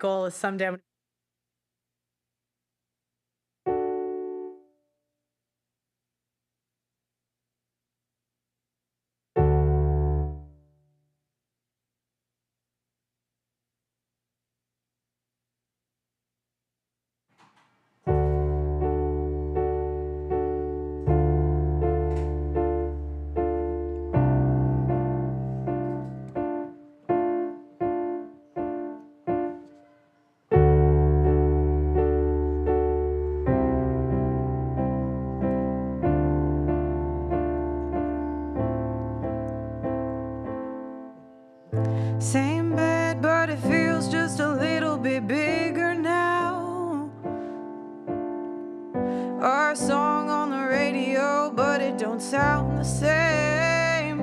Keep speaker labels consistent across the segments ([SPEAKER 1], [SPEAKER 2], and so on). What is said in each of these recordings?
[SPEAKER 1] goal is someday I'm same bed, but it feels just a little bit bigger now. Our song on the radio, but it don't sound the same.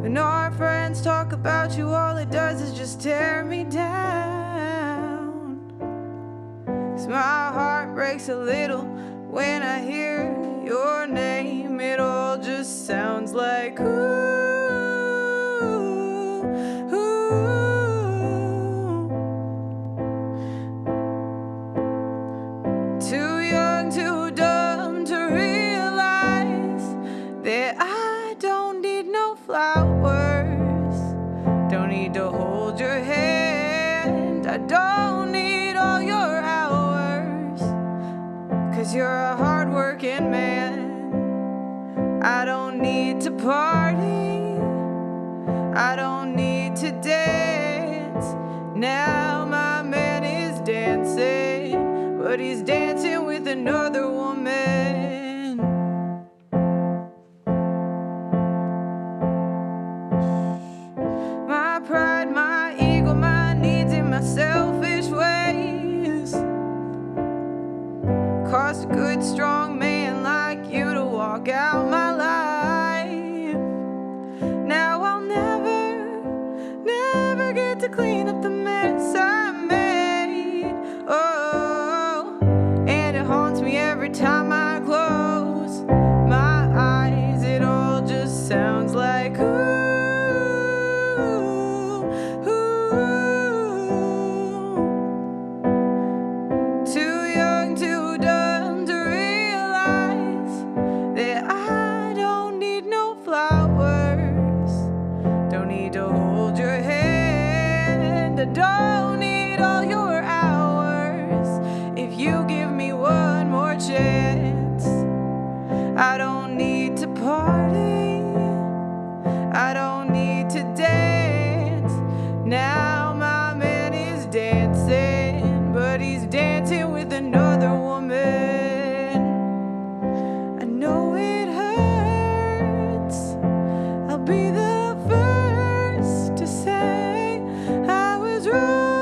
[SPEAKER 1] When our friends talk about you, all it does is just tear me down. 'Cause my heart breaks a little when I hear your name. It all just sounds like ooh. Too young, too dumb to realize that I don't need no flowers. Don't need to hold your hand. I don't need all your hours. 'Cause you're a hard-working man. I don't need to party. I don't need to dance. Now my man is dancing, but he's dancing with another woman. My pride, my ego, my needs, and my selfish ways cost a good, strong man like you to walk out my life. Now I'll never get to clean up the mess I made. Oh, and it haunts me every time I close my eyes. It all just sounds like ooh, ooh. Too young, too dumb to realize that I don't need no flowers. Don't need to hold your hand. I don't need all your hours. If you give me one more chance, I don't need to party. I don't need to dance. Now my man is dancing, but he's dancing with another woman. I know it hurts. I'll be the first to say I was wrong.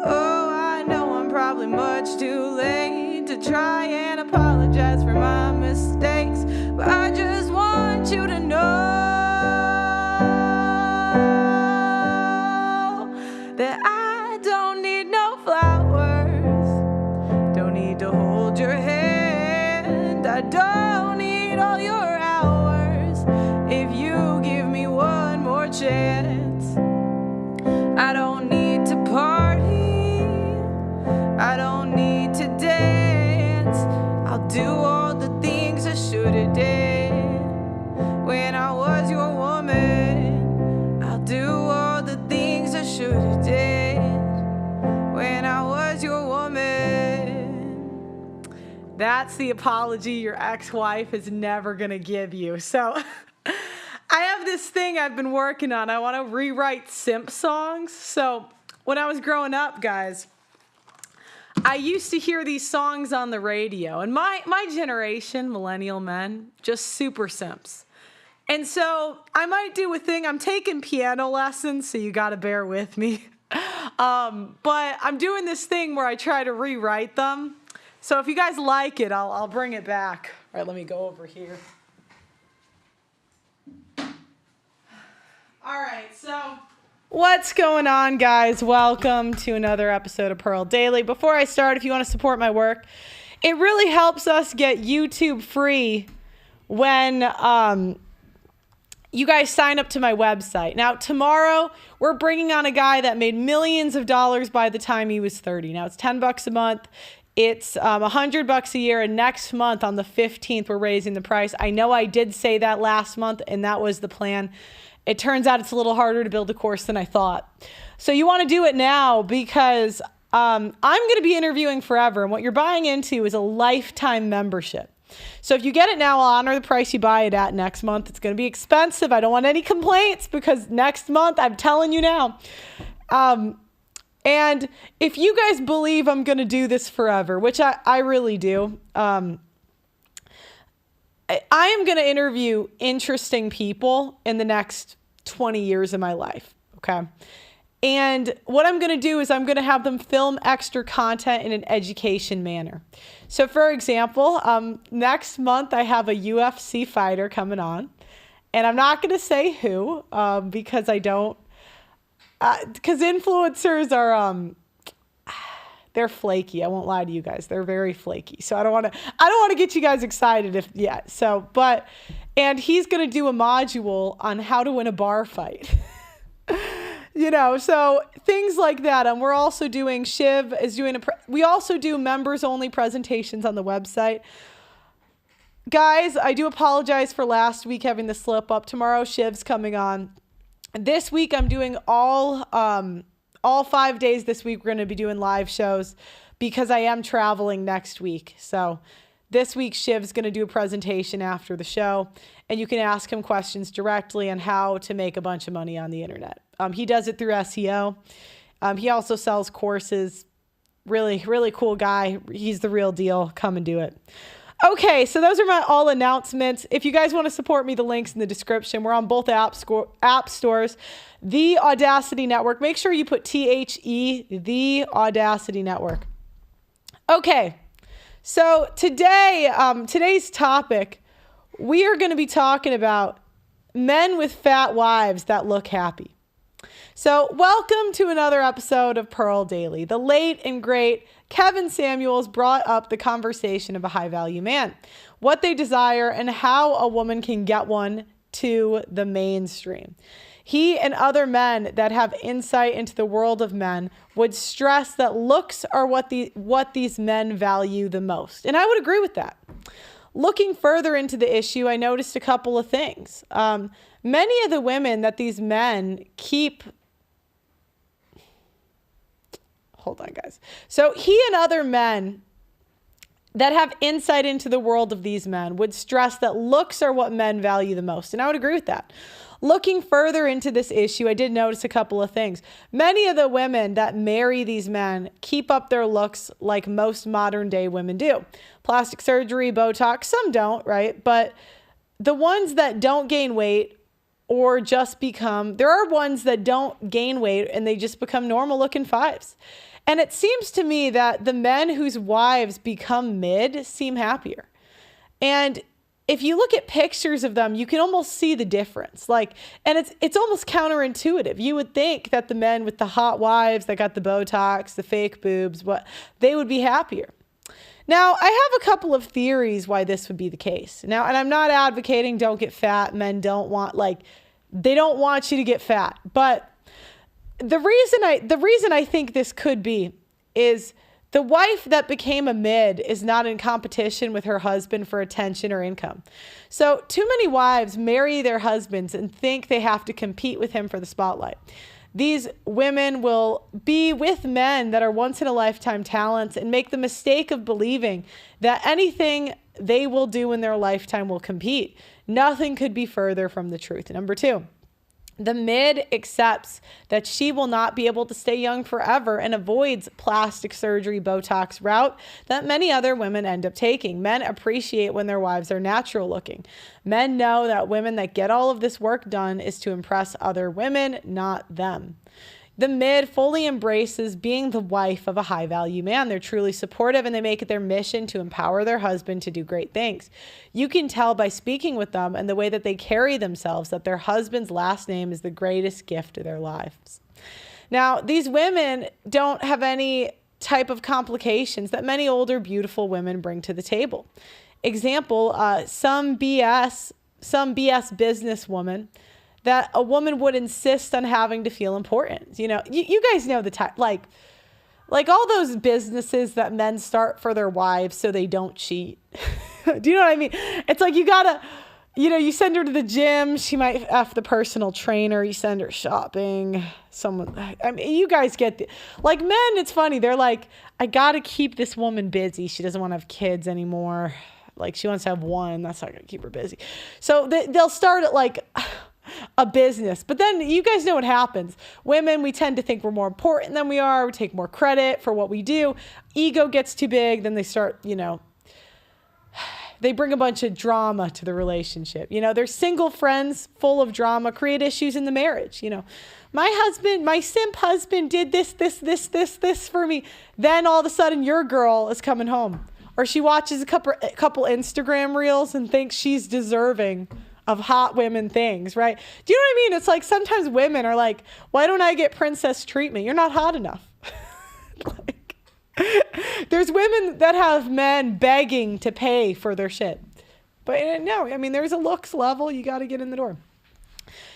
[SPEAKER 1] Oh, I know I'm probably much too late to try and apologize for my mistakes, but I just want you to know that I don't need no flowers. Don't need to hold your hand. I don't need all your hours. If you give me one more chance, I don't need to party. I don't need to dance. I'll do all the things I should have did when I was your woman. I'll do all the things I should have did when I was your woman. That's the apology your ex-wife is never gonna give you. So I have this thing I've been working on. I want to rewrite simp songs. So when I was growing up, guys, I used to hear these songs on the radio, and my generation, millennial men, just super simps. And so I might do a thing. I'm taking piano lessons, so you got to bear with me. But I'm doing this thing where I try to rewrite them. So if you guys like it, I'll bring it back. All right, let me go over here. All right, so what's going on, guys? Welcome to another episode of Pearl Daily. Before I start, if you want to support my work, it really helps us get YouTube free when you guys sign up to my website. Now, tomorrow, we're bringing on a guy that made millions of dollars by the time he was 30. Now, it's $10 a month. It's $100 a year. And next month, on the 15th, we're raising the price. I know I did say that last month, and that was the plan. It turns out it's a little harder to build a course than I thought. So you want to do it now because I'm going to be interviewing forever. And what you're buying into is a lifetime membership. So if you get it now, I'll honor the price you buy it at next month. It's going to be expensive. I don't want any complaints because next month, I'm telling you now. And if you guys believe I'm going to do this forever, which I really do, I am going to interview interesting people in the next 20 years of my life. Okay. And what I'm going to do is I'm going to have them film extra content in an education manner. So for example, next month I have a UFC fighter coming on, and I'm not going to say who, because I don't, because influencers are, they're flaky. I won't lie to you guys. They're very flaky. So I don't want to get you guys excited and he's going to do a module on how to win a bar fight. So things like that. We're also doing, Shiv is doing we also do members only presentations on the website. Guys, I do apologize for last week having the slip up. Tomorrow, Shiv's coming on. This week, I'm doing all 5 days this week. We're going to be doing live shows because I am traveling next week. So this week, Shiv's going to do a presentation after the show, and you can ask him questions directly on how to make a bunch of money on the internet. He does it through SEO. He also sells courses. Really, really cool guy. He's the real deal. Come and do it. Okay, so those are my all announcements. If you guys want to support me, the link's in the description. We're on both app stores. The Audacity Network. Make sure you put THE, the Audacity Network. Okay, so today's topic, we are going to be talking about men with fat wives that look happy. So welcome to another episode of Pearl Daily. The late and great Kevin Samuels brought up the conversation of a high-value man, what they desire, and how a woman can get one to the mainstream. He and other men that have insight into the world of men would stress that looks are what these men value the most. And I would agree with that. Looking further into the issue, I noticed a couple of things. Many of the women that these men keep... Hold on, guys. So he and other men that have insight into the world of these men would stress that looks are what men value the most. And I would agree with that. Looking further into this issue, I did notice a couple of things. Many of the women that marry these men keep up their looks like most modern day women do. Plastic surgery, Botox, some don't, right? But the ones that don't gain weight or just there are ones that don't gain weight and they just become normal looking fives. And it seems to me that the men whose wives become mid seem happier. And if you look at pictures of them, you can almost see the difference. And it's almost counterintuitive. You would think that the men with the hot wives that got the Botox, the fake boobs, they would be happier. Now, I have a couple of theories why this would be the case. Now, and I'm not advocating don't get fat. Men don't want, they don't want you to get fat. But the reason I think this could be is the wife that became a mid is not in competition with her husband for attention or income. So too many wives marry their husbands and think they have to compete with him for the spotlight. These women will be with men that are once in a lifetime talents and make the mistake of believing that anything they will do in their lifetime will compete. Nothing could be further from the truth. Number two, the mid accepts that she will not be able to stay young forever and avoids plastic surgery, Botox route that many other women end up taking. Men appreciate when their wives are natural looking. Men know that women that get all of this work done is to impress other women, not them. The mid fully embraces being the wife of a high-value man. They're truly supportive and they make it their mission to empower their husband to do great things. You can tell by speaking with them and the way that they carry themselves that their husband's last name is the greatest gift of their lives. Now, these women don't have any type of complications that many older, beautiful women bring to the table. Example, some BS some BS businesswoman that a woman would insist on having to feel important. You know, you guys know the type, like all those businesses that men start for their wives so they don't cheat. Do you know what I mean? It's like, you gotta, you know, you send her to the gym, she might F the personal trainer, you send her shopping, I mean, you guys get like, men, it's funny. They're like, I gotta keep this woman busy. She doesn't want to have kids anymore. Like, she wants to have one. That's not gonna keep her busy. So they'll start at like a business, but then you guys know what happens. Women, we tend to think we're more important than we are. We take more credit for what we do. Ego gets too big. Then they start, you know, they bring a bunch of drama to the relationship. You know, their single friends full of drama create issues in the marriage. You know, my simp husband did this for me. Then all of a sudden your girl is coming home, or she watches a couple Instagram reels and thinks she's deserving of hot women things, right? Do you know what I mean? It's like, sometimes women are like, why don't I get princess treatment? You're not hot enough. Like, there's women that have men begging to pay for their shit. But no, I mean, there's a looks level. You got to get in the door.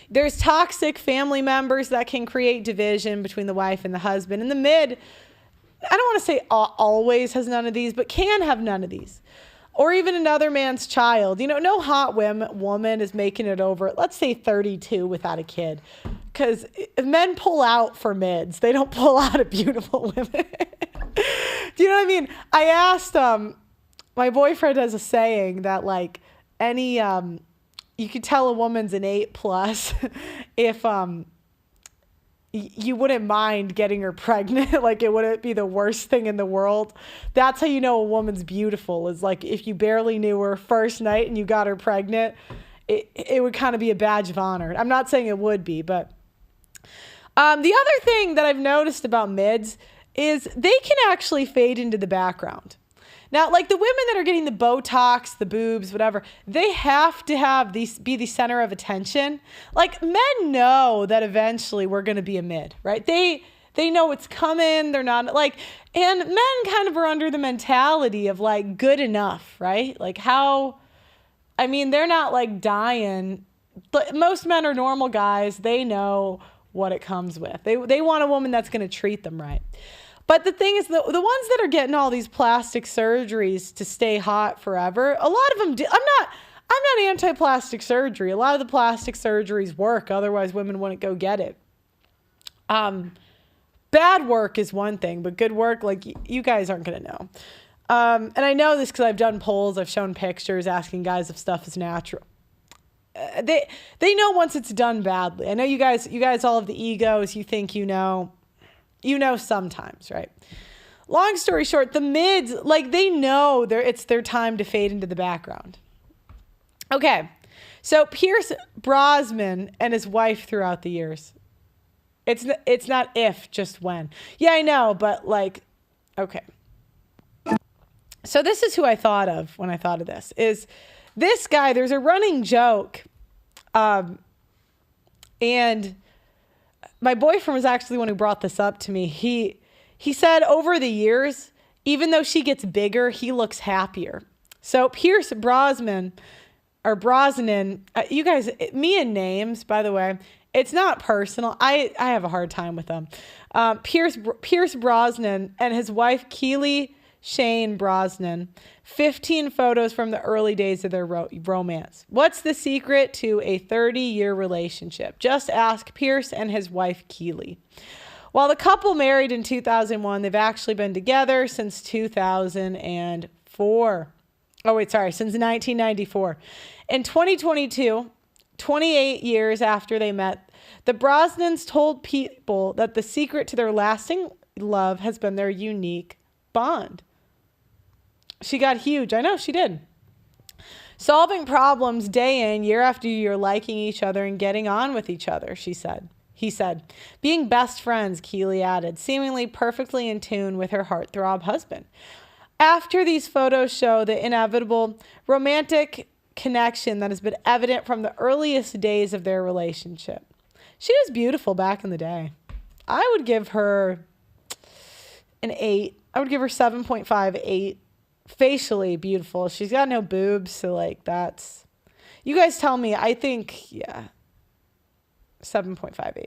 [SPEAKER 1] There's toxic family members that can create division between the wife and the husband. And the mid, I don't want to say always has none of these, but can have none of these. Or even another man's child. You know, no hot woman is making it over, let's say 32 without a kid. Because men pull out for mids. They don't pull out of beautiful women. Do you know what I mean? I asked, my boyfriend has a saying that like you could tell a woman's an 8+ if you wouldn't mind getting her pregnant. Like, it wouldn't be the worst thing in the world. That's how you know a woman's beautiful, is like, if you barely knew her first night and you got her pregnant, it would kind of be a badge of honor. I'm not saying it would be, but the other thing that I've noticed about mids is they can actually fade into the background. Now, like the women that are getting the Botox, the boobs, whatever, they have to be the center of attention. Like, men know that eventually we're going to be a mid, right? They know it's coming. They're not like, and men kind of are under the mentality of like good enough, right? Like they're not like dying. But most men are normal guys. They know what it comes with. They want a woman that's going to treat them right. But the thing is, the ones that are getting all these plastic surgeries to stay hot forever, a lot of them do. I'm not anti-plastic surgery. A lot of the plastic surgeries work. Otherwise, women wouldn't go get it. Bad work is one thing, but good work, like, you guys aren't going to know. And I know this because I've done polls. I've shown pictures asking guys if stuff is natural. They know once it's done badly. I know you guys all have the egos. You think you know sometimes, right? Long story short, the mids, like, they know it's their time to fade into the background. Okay, so Pierce Brosnan and his wife throughout the years. It's not if, just when. Yeah, I know, but like, okay. So this is who I thought of when I thought of this. Is this guy, there's a running joke, and my boyfriend was actually the one who brought this up to me. He said over the years, even though she gets bigger, he looks happier. So Pierce Brosnan, you guys, me and names, by the way, it's not personal. I have a hard time with them. Pierce Brosnan and his wife, Keely Shane Brosnan, 15 photos from the early days of their romance. What's the secret to a 30-year relationship? Just ask Pierce and his wife, Keely. While the couple married in 2001, they've actually been together since 2004. Since 1994. In 2022, 28 years after they met, the Brosnans told people that the secret to their lasting love has been their unique bond. She got huge. I know she did. Solving problems day in, year after year, liking each other and getting on with each other, she said. He said, being best friends, Keely added, seemingly perfectly in tune with her heartthrob husband. After these photos show the inevitable romantic connection that has been evident from the earliest days of their relationship. She was beautiful back in the day. I would give her an 8. I would give her 7.5, 8. Facially beautiful. She's got no boobs, so like that's... You guys tell me. I think, yeah, 7.58.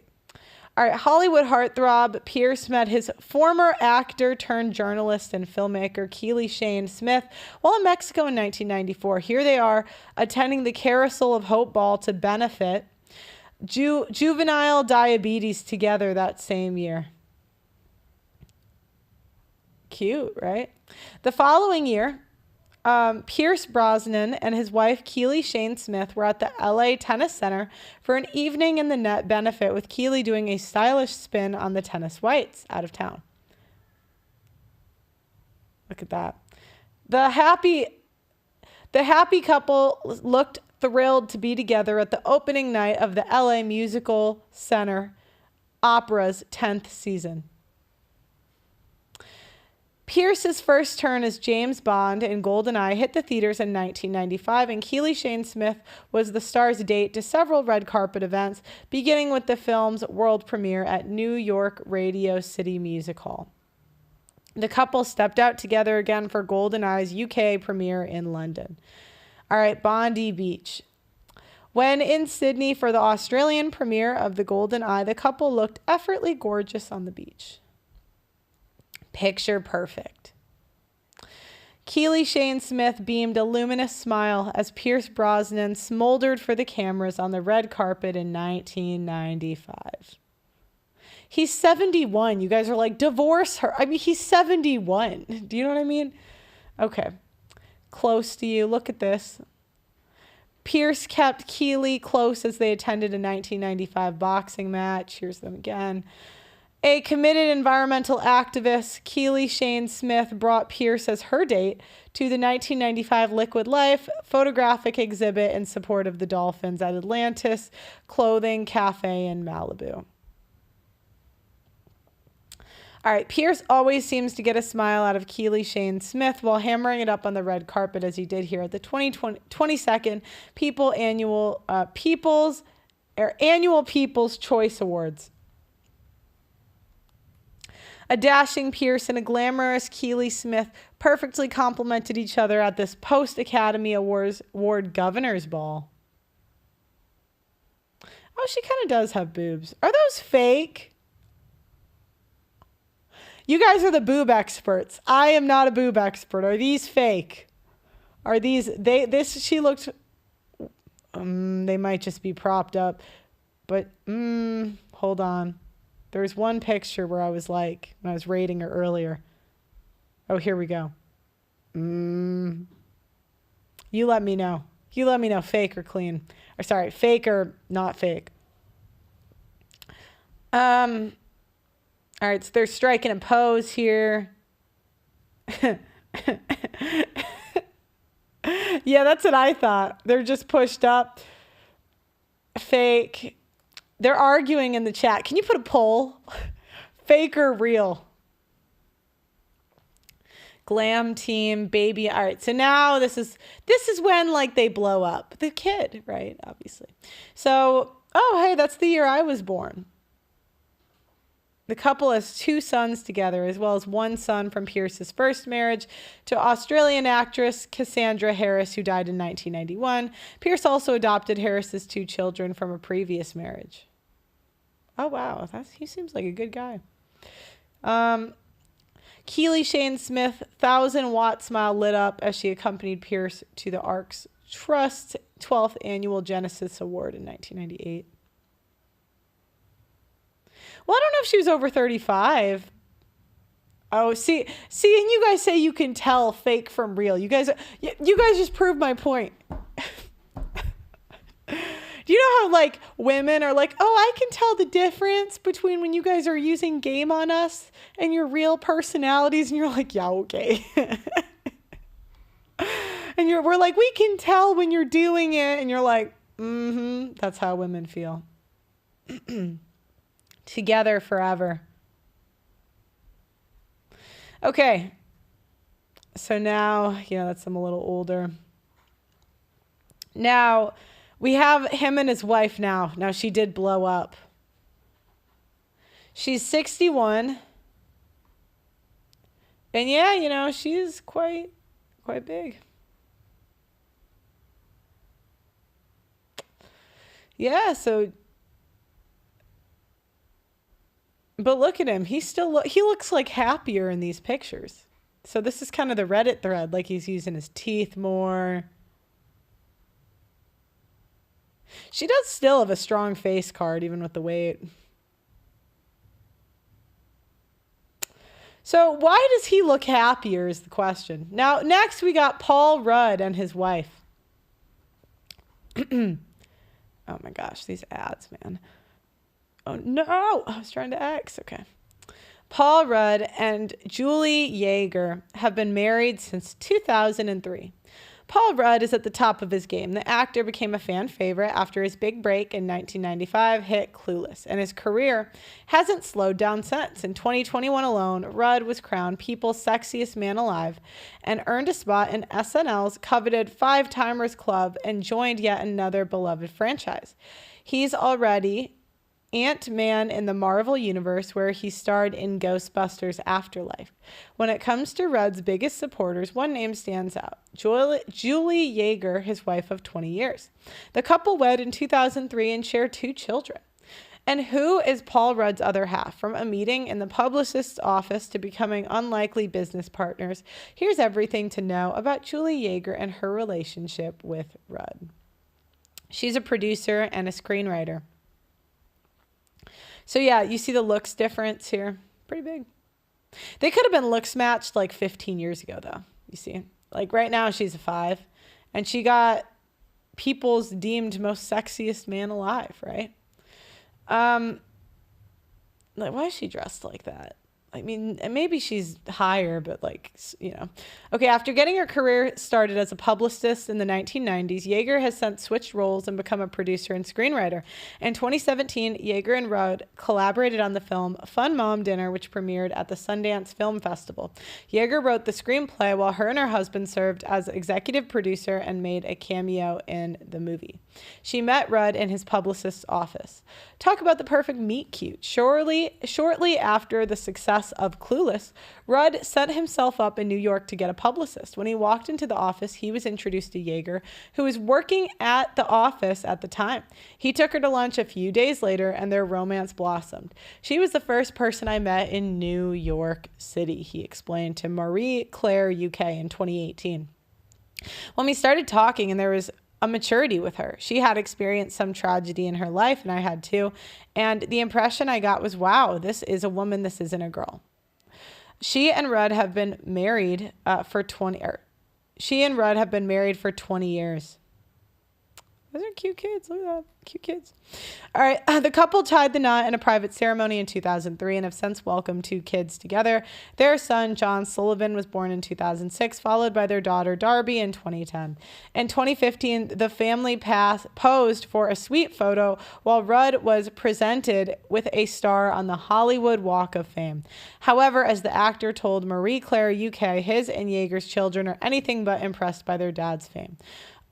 [SPEAKER 1] All right, Hollywood heartthrob Pierce met his former actor turned journalist and filmmaker Keely Shane Smith while in Mexico in 1994. Here they are attending the Carousel of Hope Ball to benefit juvenile diabetes together that same year. Cute, right? The following year, Pierce Brosnan and his wife Keely Shane Smith were at the LA Tennis Center for an evening in the net benefit, with Keely doing a stylish spin on the tennis whites out of town. Look at that. The happy couple looked thrilled to be together at the opening night of the LA Musical Center Opera's 10th season. Pierce's first turn as James Bond in GoldenEye hit the theaters in 1995, and Keely Shane Smith was the star's date to several red carpet events, beginning with the film's world premiere at New York Radio City Music Hall. The couple stepped out together again for GoldenEye's UK premiere in London. All right, Bondi Beach. When in Sydney for the Australian premiere of the GoldenEye, the couple looked effortlessly gorgeous on the beach. Picture perfect. Keely Shane Smith beamed a luminous smile as Pierce Brosnan smoldered for the cameras on the red carpet in 1995. He's 71. You guys are like, divorce her. I mean, he's 71. Do you know what I mean? Okay. Close to you. Look at this. Pierce kept Keely close as they attended a 1995 boxing match. Here's them again. A committed environmental activist, Keely Shane Smith brought Pierce as her date to the 1995 Liquid Life photographic exhibit in support of the dolphins at Atlantis Clothing Cafe in Malibu. All right, Pierce always seems to get a smile out of Keely Shane Smith while hammering it up on the red carpet, as he did here at the 22nd Annual People's Choice Awards. A dashing Pierce and a glamorous Keely Smith perfectly complemented each other at this post-Academy Award Governor's Ball. Oh, she kind of does have boobs. Are those fake? You guys are the boob experts. I am not a boob expert. Are these fake? Are these, she looked, they might just be propped up. But, hold on. There's one picture where I was like, when I was rating her earlier. Oh, here we go. You let me know. You let me know, fake or clean. Or sorry, fake or not fake. All right, so they're striking a pose here. Yeah, that's what I thought. They're just pushed up. Fake. They're arguing in the chat. Can you put a poll? Fake or real? Glam team, baby. All right. So now this is when like they blow up. The kid, right? Obviously. So, oh, hey, that's the year I was born. The couple has 2 sons together, as well as 1 son from Pierce's first marriage to Australian actress Cassandra Harris, who died in 1991. Pierce also adopted Harris's 2 children from a previous marriage. Oh, wow. He seems like a good guy. Keely Shane Smith, 1,000-watt smile lit up as she accompanied Pierce to the Arcs Trust 12th Annual Genesis Award in 1998. Well, I don't know if she was over 35. Oh, see, and you guys say you can tell fake from real. You guys just proved my point. Do you know how like women are like, oh, I can tell the difference between when you guys are using game on us and your real personalities, and you're like, yeah, okay. And we're like, we can tell when you're doing it, and you're like, that's how women feel. Together forever. Okay. So now, that's them a little older. Now, we have him and his wife now. Now, she did blow up. She's 61. And yeah, she's quite big. Yeah, so, but look at him. He looks like happier in these pictures. So this is kind of the Reddit thread, like he's using his teeth more. She does still have a strong face card, even with the weight. So why does he look happier is the question. Now, next we got Paul Rudd and his wife. Oh my gosh, these ads, man. Oh no, I was trying to X. Okay. Paul Rudd and Julie Yeager have been married since 2003. Paul Rudd is at the top of his game. The actor became a fan favorite after his big break in 1995 hit Clueless, and his career hasn't slowed down since. In 2021 alone, Rudd was crowned People's Sexiest Man Alive and earned a spot in SNL's coveted Five Timers Club and joined yet another beloved franchise. He's already Ant-Man in the Marvel Universe, where he starred in Ghostbusters Afterlife. When it comes to Rudd's biggest supporters, one name stands out. Julie Yeager, his wife of 20 years. The couple wed in 2003 and share 2 children. And who is Paul Rudd's other half? From a meeting in the publicist's office to becoming unlikely business partners, here's everything to know about Julie Yeager and her relationship with Rudd. She's a producer and a screenwriter. So yeah, you see the looks difference here. Pretty big. They could have been looks matched like 15 years ago, though. You see, like right now she's a 5, and she got People's deemed most sexiest man alive, right? Like, why is she dressed like that? I mean, maybe she's higher, but like, you know. Okay, after getting her career started as a publicist in the 1990s, Yeager has since switched roles and become a producer and screenwriter. In 2017, Yeager and Rudd collaborated on the film Fun Mom Dinner, which premiered at the Sundance Film Festival. Yeager wrote the screenplay while her and her husband served as executive producer and made a cameo in the movie. She met Rudd in his publicist's office. Talk about the perfect meet cute. Shortly after the success of Clueless, Rudd set himself up in New York to get a publicist. When he walked into the office, he was introduced to Yeager, who was working at the office at the time. He took her to lunch a few days later, and their romance blossomed. She was the first person I met in New York City, he explained to Marie Claire UK in 2018. When we started talking, and there was a maturity with her. She had experienced some tragedy in her life, and I had too. And the impression I got was, wow, this is a woman, this isn't a girl. She and Rudd have been married for 20 years. Those are cute kids. Look at that. Cute kids. All right. The couple tied the knot in a private ceremony in 2003 and have since welcomed 2 kids together. Their son, John Sullivan, was born in 2006, followed by their daughter, Darby, in 2010. In 2015, the family posed for a sweet photo while Rudd was presented with a star on the Hollywood Walk of Fame. However, as the actor told Marie Claire UK, his and Yeager's children are anything but impressed by their dad's fame.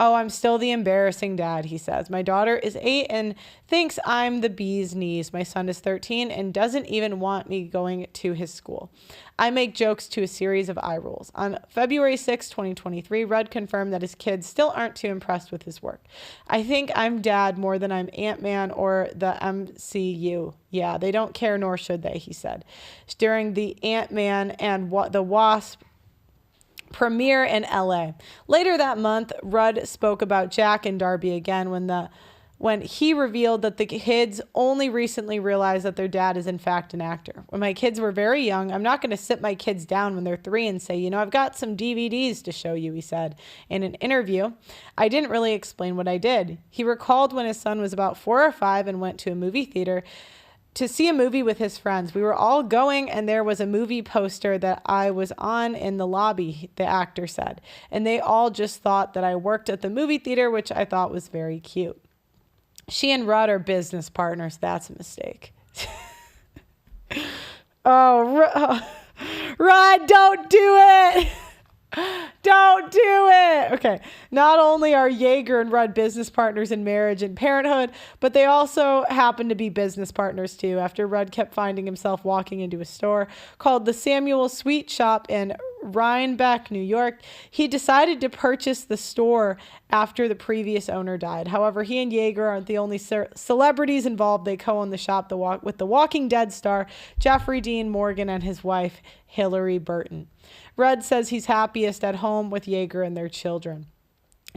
[SPEAKER 1] Oh, I'm still the embarrassing dad, he says. My daughter is 8 and thinks I'm the bee's knees. My son is 13 and doesn't even want me going to his school. I make jokes to a series of eye rolls. On February 6, 2023, Rudd confirmed that his kids still aren't too impressed with his work. I think I'm dad more than I'm Ant-Man or the MCU. Yeah, they don't care, nor should they, he said. During the Ant-Man and the Wasp premiere in LA. Later that month, Rudd spoke about Jack and Darby again when he revealed that the kids only recently realized that their dad is in fact an actor. When my kids were very young, I'm not going to sit my kids down when they're 3 and say, I've got some DVDs to show you, he said. In an interview, I didn't really explain what I did. He recalled when his son was about 4 or 5 and went to a movie theater to see a movie with his friends. We were all going, and there was a movie poster that I was on in the lobby, the actor said. And they all just thought that I worked at the movie theater, which I thought was very cute. She and Rudd are business partners. That's a mistake. Rudd, don't do it. Don't do it. Okay. Not only are Yeager and Rudd business partners in marriage and parenthood, but they also happen to be business partners too. After Rudd kept finding himself walking into a store called the Samuel Sweet Shop in Rhinebeck, New York. He decided to purchase the store after the previous owner died. However, he and Yeager aren't the only celebrities involved. They co-own the shop with the Walking Dead star Jeffrey Dean Morgan and his wife, Hillary Burton. Rudd says he's happiest at home with Yeager and their children.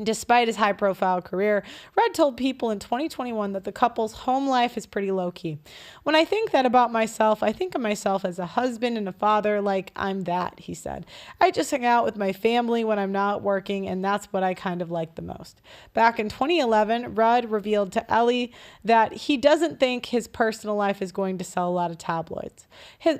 [SPEAKER 1] Despite his high-profile career, Rudd told People in 2021 that the couple's home life is pretty low-key. When I think that about myself, I think of myself as a husband and a father, like I'm that, he said. I just hang out with my family when I'm not working, and that's what I kind of like the most. Back in 2011, Rudd revealed to Ellie that he doesn't think his personal life is going to sell a lot of tabloids.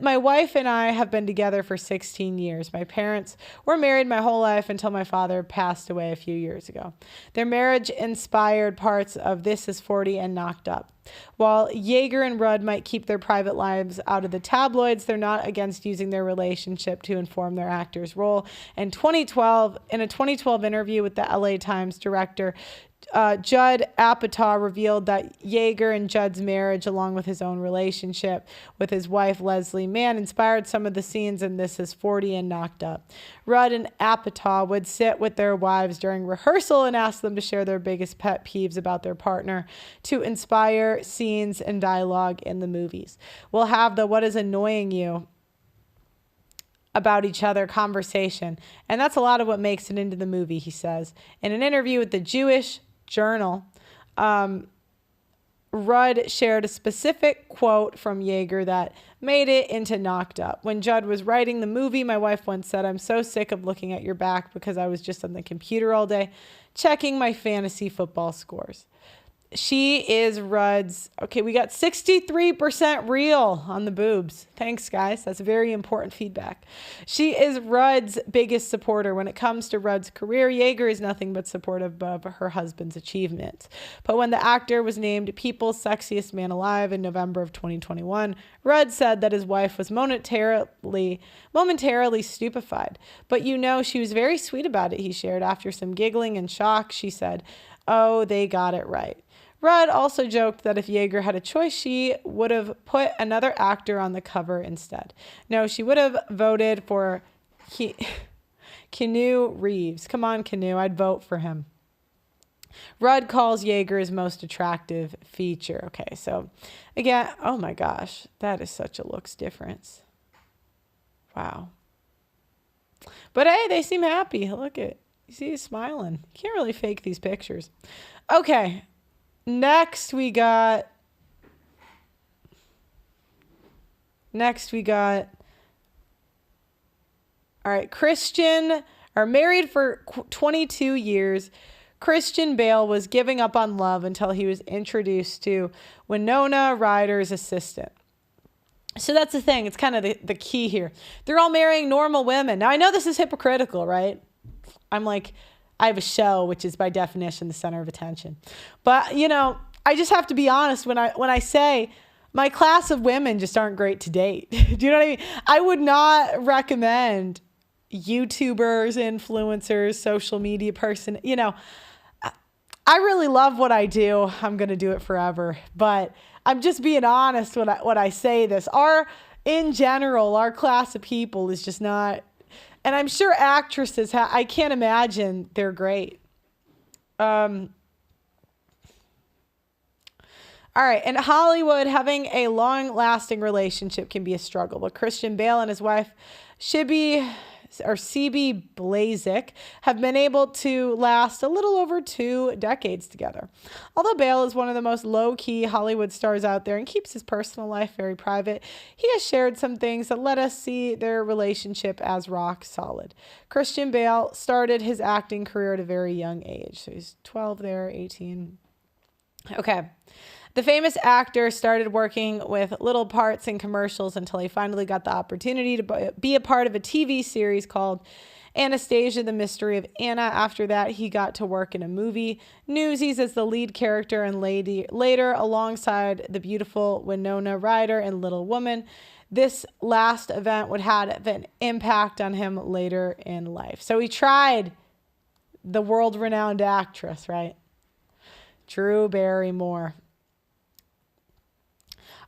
[SPEAKER 1] My wife and I have been together for 16 years. My parents were married my whole life until my father passed away a few years ago. Their marriage inspired parts of This Is 40 and Knocked Up. While Yeager and Rudd might keep their private lives out of the tabloids, they're not against using their relationship to inform their actor's role. In a 2012 interview with the LA Times director, Judd Apatow revealed that Yeager and Judd's marriage, along with his own relationship with his wife, Leslie Mann, inspired some of the scenes in This Is 40 and Knocked Up. Rudd and Apatow would sit with their wives during rehearsal and ask them to share their biggest pet peeves about their partner to inspire scenes and dialogue in the movies. We'll have the "what is annoying you about each other" conversation, and that's a lot of what makes it into the movie, he says. In an interview with the Jewish Journal, Rudd shared a specific quote from Yeager that made it into Knocked Up. When Judd was writing the movie, my wife once said, "I'm so sick of looking at your back," because I was just on the computer all day checking my fantasy football scores. She is Rudd's, okay, we got 63% real on the boobs. Thanks, guys. That's very important feedback. She is Rudd's biggest supporter. When it comes to Rudd's career, Yeager is nothing but supportive of her husband's achievements. But when the actor was named People's Sexiest Man Alive in November of 2021, Rudd said that his wife was momentarily stupefied. But she was very sweet about it, he shared. After some giggling and shock, she said, "Oh, they got it right." Rudd also joked that if Yeager had a choice, she would have put another actor on the cover instead. No, she would have voted for Keanu Reeves. Come on, Keanu, I'd vote for him. Rudd calls Yeager's most attractive feature. Okay, so again, oh my gosh, that is such a looks difference. Wow. But hey, they seem happy. Look at, you see he's smiling. You can't really fake these pictures. Okay. Next we got, all right, married for 22 years, Christian Bale was giving up on love until he was introduced to Winona Ryder's assistant. So that's the thing. It's kind of the key here. They're all marrying normal women. Now, I know this is hypocritical, right? I'm like, I have a show, which is by definition the center of attention. But, I just have to be honest when I say my class of women just aren't great to date. Do you know what I mean? I would not recommend YouTubers, influencers, social media person. I really love what I do. I'm going to do it forever. But I'm just being honest when I say this. In general, our class of people is just not. And I'm sure actresses, I can't imagine they're great. All right. In Hollywood, having a long-lasting relationship can be a struggle. But Christian Bale and his wife, Cibi Blazik, have been able to last a little over 2 decades together. Although Bale is one of the most low-key Hollywood stars out there and keeps his personal life very private, he has shared some things that let us see their relationship as rock solid. Christian Bale started his acting career at a very young age. So he's 12 there, 18. Okay. The famous actor started working with little parts in commercials until he finally got the opportunity to be a part of a TV series called Anastasia, the Mystery of Anna. After that, he got to work in a movie, Newsies, as the lead character, and later alongside the beautiful Winona Ryder in Little Woman. This last event would have an impact on him later in life. So he tried the world-renowned actress, right? Drew Barrymore.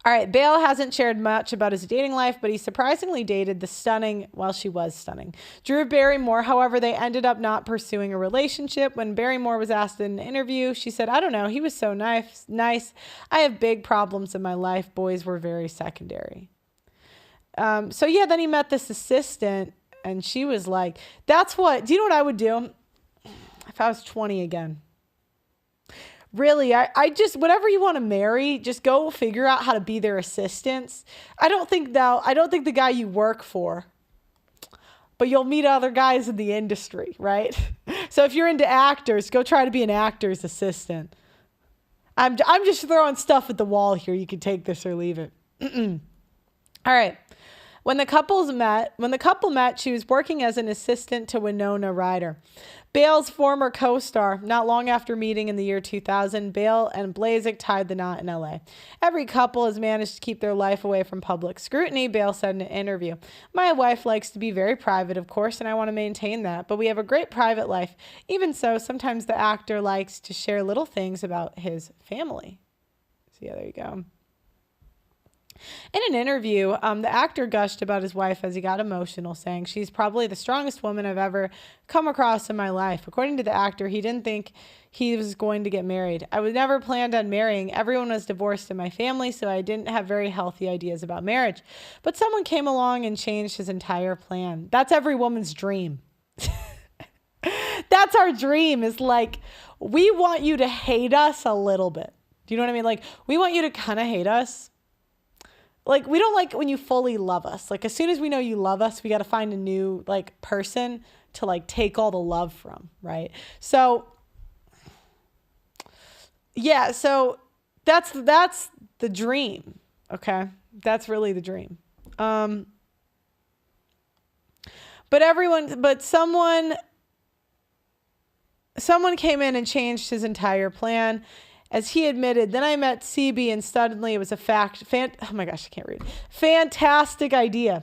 [SPEAKER 1] All right, Bale hasn't shared much about his dating life, but he surprisingly dated the stunning, well, she was stunning, Drew Barrymore. However, they ended up not pursuing a relationship. When Barrymore was asked in an interview, she said, I don't know, he was so nice. I have big problems in my life. Boys were very secondary. So yeah, then he met this assistant, and she was like, do you know what I would do if I was 20 again? Really, I just, whatever you want to marry, just go figure out how to be their assistants. I don't think the guy you work for, but you'll meet other guys in the industry, right? So if you're into actors, go try to be an actor's assistant. I'm just throwing stuff at the wall here. You can take this or leave it. All right. When the couple met, she was working as an assistant to Winona Ryder, Bale's former co-star. Not long after meeting in the year 2000, Bale and Blazek tied the knot in LA. Every couple has managed to keep their life away from public scrutiny, Bale said in an interview. My wife likes to be very private, of course, and I want to maintain that, but we have a great private life. Even so, sometimes the actor likes to share little things about his family. So yeah, there you go. In an interview, the actor gushed about his wife as he got emotional, saying, she's probably the strongest woman I've ever come across in my life. According to the actor, he didn't think he was going to get married. I was never planned on marrying. Everyone was divorced in my family, so I didn't have very healthy ideas about marriage. But someone came along and changed his entire plan. That's every woman's dream. That's our dream, is like, we want you to hate us a little bit. Do you know what I mean? Like, we want you to kind of hate us. Like, we don't like when you fully love us. Like, as soon as we know you love us, we got to find a new, like, person to, like, take all the love from, right? So, yeah, so that's the dream, okay? That's really the dream. But someone came in and changed his entire plan. As he admitted, then I met CB and suddenly it was a oh my gosh, I can't read. Fantastic idea.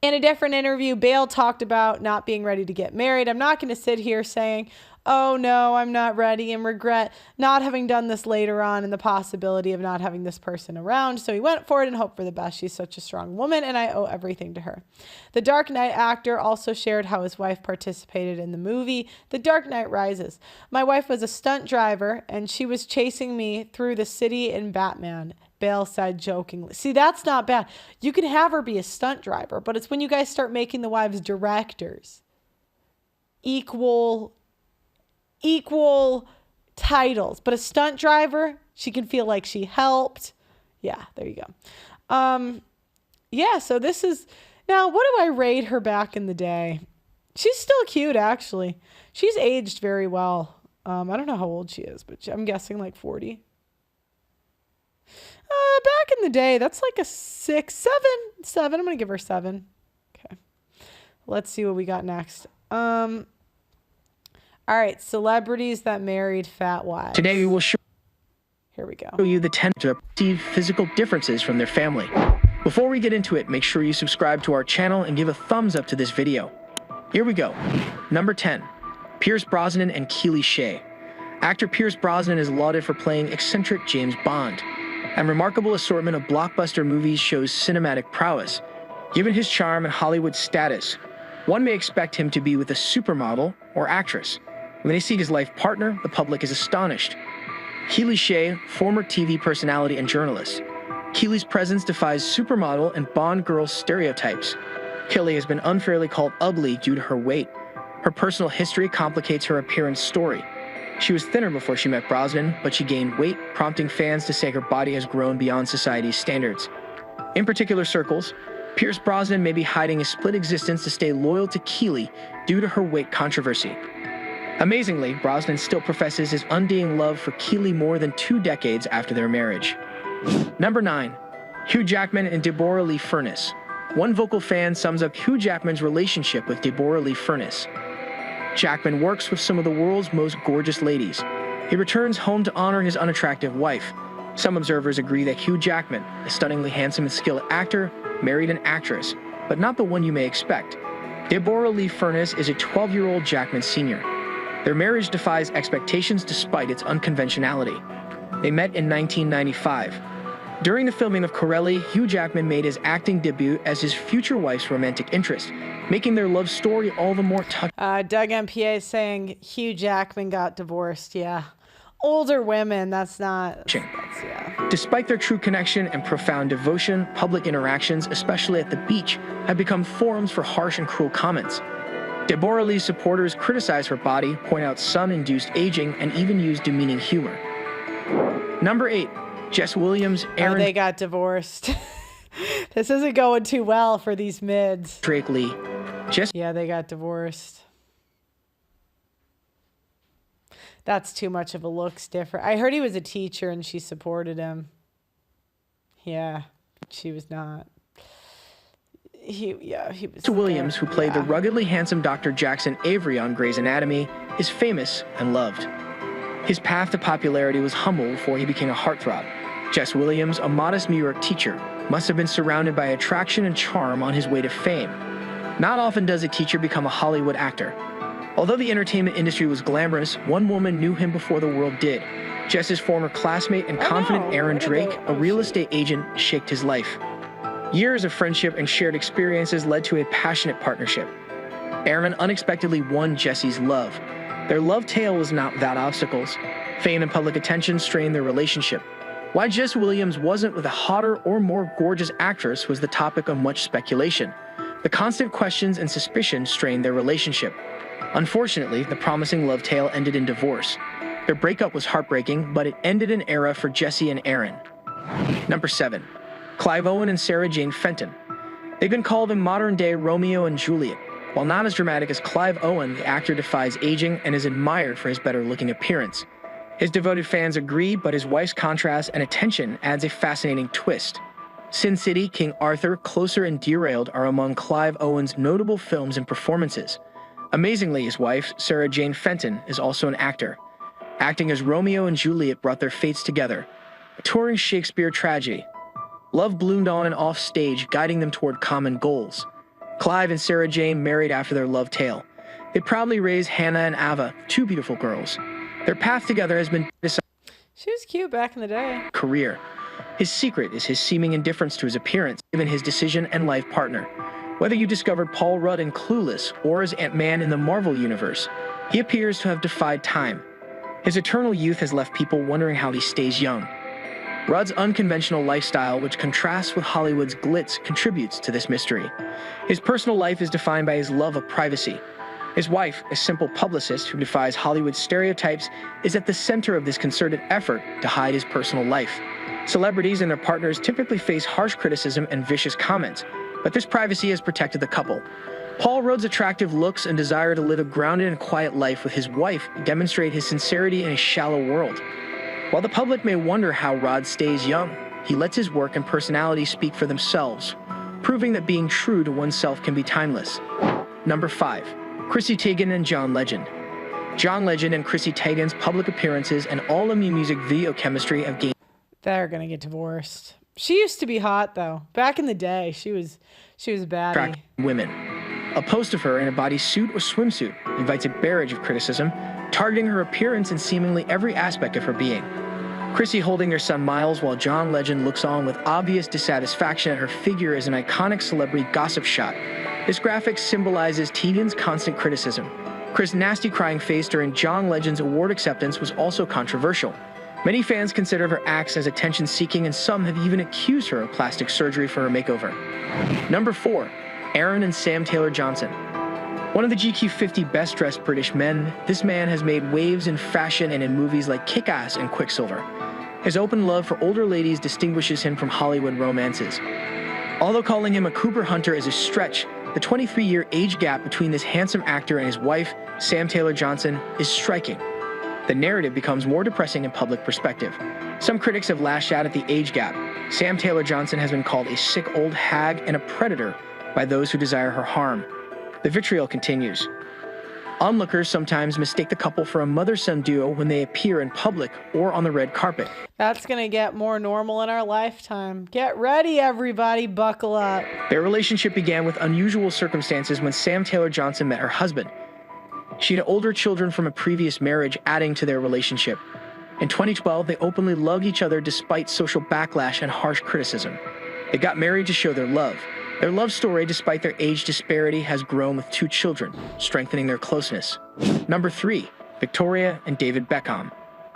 [SPEAKER 1] In a different interview, Bale talked about not being ready to get married. I'm not going to sit here saying, oh no, I'm not ready, and regret not having done this later on and the possibility of not having this person around. So he went for it and hoped for the best. She's such a strong woman and I owe everything to her. The Dark Knight actor also shared how his wife participated in the movie The Dark Knight Rises. My wife was a stunt driver and she was chasing me through the city in Batman, Bale said jokingly. See, that's not bad. You can have her be a stunt driver, but it's when you guys start making the wives directors. Equal titles, but a stunt driver, she can feel like she helped. Yeah, there you go. Yeah, so this is, now what do I rate her back in the day? She's still cute, actually. She's aged very well. I don't know how old she is, but I'm guessing like 40. Back in the day, that's like a 7. I'm going to give her 7. Okay. Let's see what we got next. All right, celebrities that married fat wives.
[SPEAKER 2] Today we will show you the 10 to perceive physical differences from their family. Before we get into it, make sure you subscribe to our channel and give a thumbs up to this video. Here we go. Number 10, Pierce Brosnan and Keely Shea. Actor Pierce Brosnan is lauded for playing eccentric James Bond, and remarkable assortment of blockbuster movies shows cinematic prowess. Given his charm and Hollywood status, one may expect him to be with a supermodel or actress. When they see his life partner, the public is astonished. Keely Shea, former TV personality and journalist. Keely's presence defies supermodel and Bond girl stereotypes. Keely has been unfairly called ugly due to her weight. Her personal history complicates her appearance story. She was thinner before she met Brosnan, but she gained weight, prompting fans to say her body has grown beyond society's standards. In particular circles, Pierce Brosnan may be hiding a split existence to stay loyal to Keely due to her weight controversy. Amazingly, Brosnan still professes his undying love for Keely more than 2 decades after their marriage. Number 9, Hugh Jackman and Deborah Lee Furness. One vocal fan sums up Hugh Jackman's relationship with Deborah Lee Furness. Jackman works with some of the world's most gorgeous ladies. He returns home to honor his unattractive wife. Some observers agree that Hugh Jackman, a stunningly handsome and skilled actor, married an actress, but not the one you may expect. Deborah Lee Furness is a 12-year-old Jackman senior. Their marriage defies expectations despite its unconventionality. They met in 1995. During the filming of Pearly, Hugh Jackman made his acting debut as his future wife's romantic interest, making their love story all the more touching.
[SPEAKER 1] Doug MPA is saying Hugh Jackman got divorced. Yeah. Older women, that's not... yeah.
[SPEAKER 2] Despite their true connection and profound devotion, public interactions, especially at the beach, have become forums for harsh and cruel comments. Deborah Lee's supporters criticize her body, point out sun-induced aging, and even use demeaning humor. Number 8. Jess Williams, Aaron...
[SPEAKER 1] Oh, they got divorced. This isn't going too well for these mids.
[SPEAKER 2] Drake Lee.
[SPEAKER 1] Yeah, they got divorced. That's too much of a looks different. I heard he was a teacher and she supported him. Yeah, she was not. He was...
[SPEAKER 2] Williams, who played the ruggedly handsome Dr. Jackson Avery on Grey's Anatomy, is famous and loved. His path to popularity was humble before he became a heartthrob. Jess Williams, a modest New York teacher, must have been surrounded by attraction and charm on his way to fame. Not often does a teacher become a Hollywood actor. Although the entertainment industry was glamorous, one woman knew him before the world did. Jess's former classmate and confidant Aaron Drake, a real estate agent, shaped his life. Years of friendship and shared experiences led to a passionate partnership. Aaron unexpectedly won Jesse's love. Their love tale was not without obstacles. Fame and public attention strained their relationship. Why Jess Williams wasn't with a hotter or more gorgeous actress was the topic of much speculation. The constant questions and suspicion strained their relationship. Unfortunately, the promising love tale ended in divorce. Their breakup was heartbreaking, but it ended an era for Jesse and Aaron. Number 7. Clive Owen and Sarah Jane Fenton. They've been called a modern-day Romeo and Juliet. While not as dramatic as Clive Owen, the actor defies aging and is admired for his better-looking appearance. His devoted fans agree, but his wife's contrast and attention adds a fascinating twist. Sin City, King Arthur, Closer, and Derailed are among Clive Owen's notable films and performances. Amazingly, his wife, Sarah Jane Fenton, is also an actor. Acting as Romeo and Juliet brought their fates together, a touring Shakespeare tragedy. Love bloomed on and off stage, guiding them toward common goals. Clive and Sarah Jane married after their love tale. They proudly raised Hannah and Ava, 2 beautiful girls. Their path together has been decided.
[SPEAKER 1] She was cute back in the day.
[SPEAKER 2] Career. His secret is his seeming indifference to his appearance, given his decision and life partner. Whether you discovered Paul Rudd in Clueless or as Ant-Man in the Marvel Universe, he appears to have defied time. His eternal youth has left people wondering how he stays young. Rudd's unconventional lifestyle, which contrasts with Hollywood's glitz, contributes to this mystery. His personal life is defined by his love of privacy. His wife, a simple publicist who defies Hollywood stereotypes, is at the center of this concerted effort to hide his personal life. Celebrities and their partners typically face harsh criticism and vicious comments, but this privacy has protected the couple. Paul Rudd's attractive looks and desire to live a grounded and quiet life with his wife demonstrate his sincerity in a shallow world. While the public may wonder how Rudd stays young, he lets his work and personality speak for themselves, proving that being true to oneself can be timeless. Number 5. Chrissy Teigen and John Legend. John Legend and Chrissy Teigen's public appearances and all of music video chemistry have gained...
[SPEAKER 1] They're gonna get divorced. She used to be hot, though. Back in the day, she was a baddie.
[SPEAKER 2] Women. A post of her in a bodysuit or swimsuit invites a barrage of criticism, targeting her appearance and seemingly every aspect of her being. Chrissy holding their son Miles while John Legend looks on with obvious dissatisfaction at her figure as an iconic celebrity gossip shot. This graphic symbolizes Teigen's constant criticism. Chris' nasty crying face during John Legend's award acceptance was also controversial. Many fans consider her acts as attention-seeking, and some have even accused her of plastic surgery for her makeover. Number 4. Aaron and Sam Taylor Johnson. One of the GQ 50 best-dressed British men, this man has made waves in fashion and in movies like Kick-Ass and Quicksilver. His open love for older ladies distinguishes him from Hollywood romances. Although calling him a Cooper hunter is a stretch, the 23-year age gap between this handsome actor and his wife, Sam Taylor Johnson, is striking. The narrative becomes more depressing in public perspective. Some critics have lashed out at the age gap. Sam Taylor Johnson has been called a sick old hag and a predator by those who desire her harm. The vitriol continues. Onlookers sometimes mistake the couple for a mother-son duo when they appear in public or on the red carpet.
[SPEAKER 1] That's going to get more normal in our lifetime. Get ready, everybody. Buckle up.
[SPEAKER 2] Their relationship began with unusual circumstances when Sam Taylor Johnson met her husband. She had older children from a previous marriage, adding to their relationship. In 2012, they openly loved each other despite social backlash and harsh criticism. They got married to show their love. Their love story, despite their age disparity, has grown with 2 children, strengthening their closeness. Number 3, Victoria and David Beckham.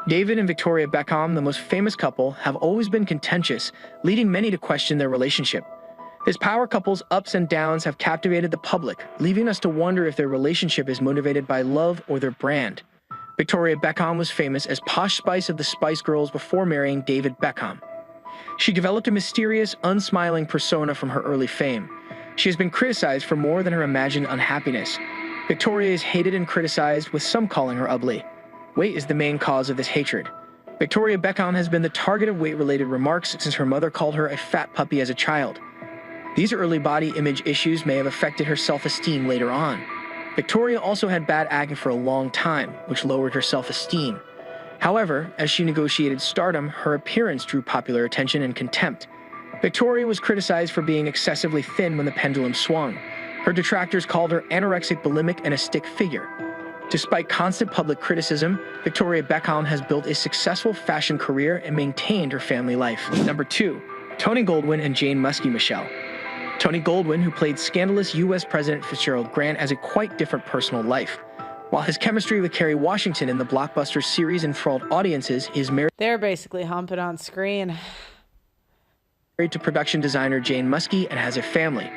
[SPEAKER 2] David and Victoria Beckham, the most famous couple, have always been contentious, leading many to question their relationship. This power couple's ups and downs have captivated the public, leaving us to wonder if their relationship is motivated by love or their brand. Victoria Beckham was famous as Posh Spice of the Spice Girls before marrying David Beckham. She developed a mysterious, unsmiling persona from her early fame. She has been criticized for more than her imagined unhappiness. Victoria is hated and criticized, with some calling her ugly. Weight is the main cause of this hatred. Victoria Beckham has been the target of weight-related remarks since her mother called her a fat puppy as a child. These early body image issues may have affected her self-esteem later on. Victoria also had bad acne for a long time, which lowered her self-esteem. However, as she negotiated stardom, her appearance drew popular attention and contempt. Victoria was criticized for being excessively thin when the pendulum swung. Her detractors called her anorexic, bulimic, and a stick figure. Despite constant public criticism, Victoria Beckham has built a successful fashion career and maintained her family life. Number 2, Tony Goldwyn and Jane Muskie Michelle. Tony Goldwyn, who played scandalous U.S. President Fitzgerald Grant, has a quite different personal life. While his chemistry with Kerry Washington in the blockbuster series enthralled audiences, he is married
[SPEAKER 1] They're basically humping on screen.
[SPEAKER 2] to production designer Jane Muskie and has a family.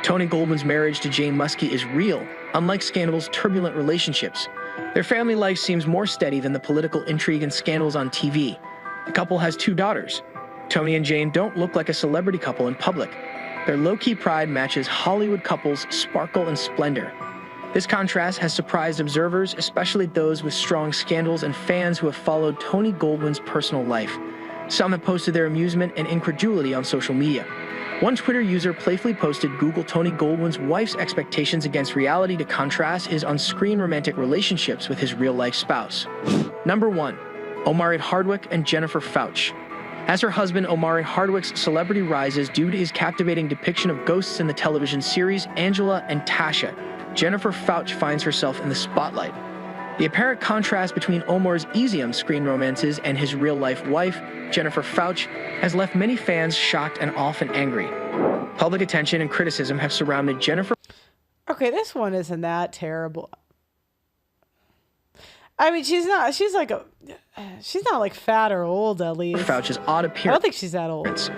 [SPEAKER 2] Tony Goldwyn's marriage to Jane Muskie is real, unlike Scandal's turbulent relationships. Their family life seems more steady than the political intrigue and scandals on TV. The couple has 2 daughters. Tony and Jane don't look like a celebrity couple in public. Their low-key pride matches Hollywood couples' sparkle and splendor. This contrast has surprised observers, especially those with strong scandals and fans who have followed Tony Goldwyn's personal life. Some have posted their amusement and incredulity on social media. One Twitter user playfully posted Google Tony Goldwyn's wife's expectations against reality to contrast his on-screen romantic relationships with his real-life spouse. Number 1, Omari Hardwick and Jennifer Fauch. As her husband, Omari Hardwick's celebrity rises due to his captivating depiction of ghosts in the television series Angela and Tasha, Jennifer Fauch finds herself in the spotlight. The apparent contrast between Omar's easy on-screen romances and his real-life wife, Jennifer Fauch, has left many fans shocked and often angry. Public attention and criticism have surrounded Jennifer.
[SPEAKER 1] Okay, this one isn't that terrible. I mean, she's not like fat or old, at least.
[SPEAKER 2] Fauch's odd
[SPEAKER 1] I
[SPEAKER 2] appearance.
[SPEAKER 1] don't think she's that old.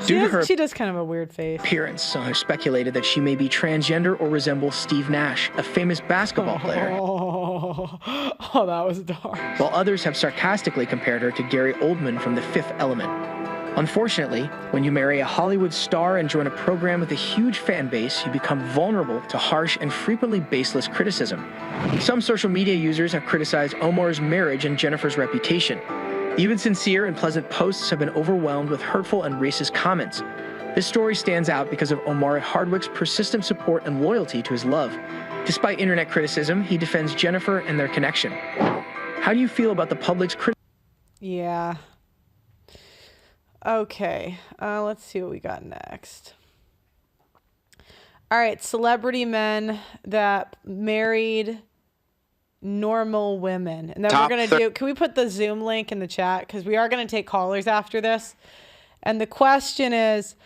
[SPEAKER 1] She does kind of a weird face.
[SPEAKER 2] Appearance, some have speculated that she may be transgender or resemble Steve Nash, a famous basketball player.
[SPEAKER 1] Oh, that was dark.
[SPEAKER 2] While others have sarcastically compared her to Gary Oldman from The Fifth Element. Unfortunately, when you marry a Hollywood star and join a program with a huge fan base, you become vulnerable to harsh and frequently baseless criticism. Some social media users have criticized Omar's marriage and Jennifer's reputation. Even sincere and pleasant posts have been overwhelmed with hurtful and racist comments. This story stands out because of Omari Hardwick's persistent support and loyalty to his love. Despite internet criticism, he defends Jennifer and their connection. How do you feel about the public's criticism?
[SPEAKER 1] Yeah. Okay, let's see what we got next. All right, celebrity men that married normal women. And then we're going to do, can we put the Zoom link in the chat? Because we are going to take callers after this. And the question is,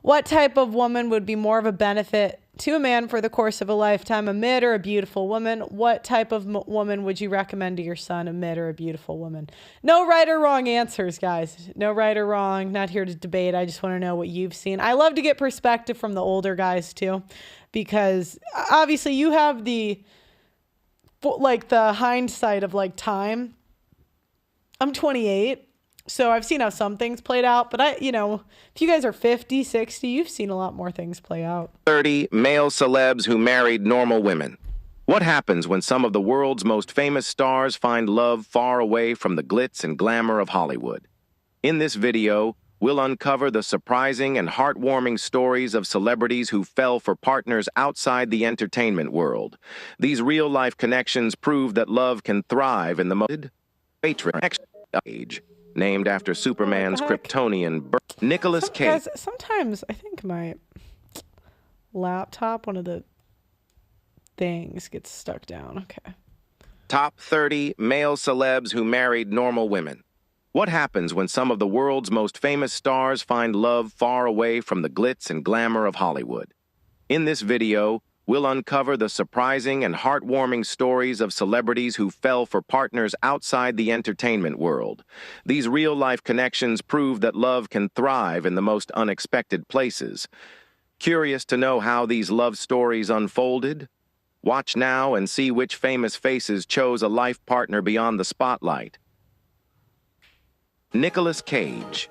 [SPEAKER 1] what type of woman would be more of a benefit to a man for the course of a lifetime, a mid or a beautiful woman? What type of woman would you recommend to your son, a mid or a beautiful woman? No right or wrong answers, guys. No right or wrong. Not here to debate. I just want to know what you've seen. I love to get perspective from the older guys too, because obviously you have the hindsight of like time. I'm 28. So I've seen how some things played out, but if you guys are 50, 60, you've seen a lot more things play out.
[SPEAKER 3] 30 male celebs who married normal women. What happens when some of the world's most famous stars find love far away from the glitz and glamour of Hollywood? In this video, we'll uncover the surprising and heartwarming stories of celebrities who fell for partners outside the entertainment world. These real-life connections prove that love can thrive in the most age. Named after Superman's Kryptonian Nicolas Cage.
[SPEAKER 1] Guys, sometimes I think my laptop, one of the things gets stuck down. Okay.
[SPEAKER 3] Top 30 male celebs who married normal women. What happens when some of the world's most famous stars find love far away from the glitz and glamour of Hollywood? In this video, we'll uncover the surprising and heartwarming stories of celebrities who fell for partners outside the entertainment world. These real-life connections prove that love can thrive in the most unexpected places. Curious to know how these love stories unfolded? Watch now and see which famous faces chose a life partner beyond the spotlight. Nicolas Cage.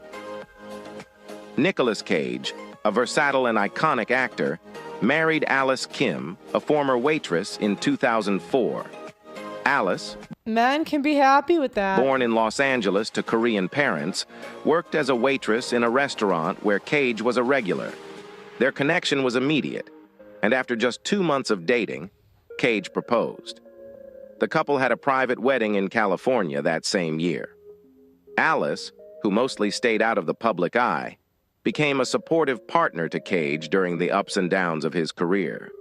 [SPEAKER 3] Nicolas Cage, a versatile and iconic actor, married Alice Kim, a former waitress, in 2004. Alice,
[SPEAKER 1] Men can be happy with that.
[SPEAKER 3] born in Los Angeles to Korean parents, worked as a waitress in a restaurant where Cage was a regular. Their connection was immediate, and after just 2 months of dating, Cage proposed. The couple had a private wedding in California that same year. Alice, who mostly stayed out of the public eye, became a supportive partner to Cage during the ups and downs of his career.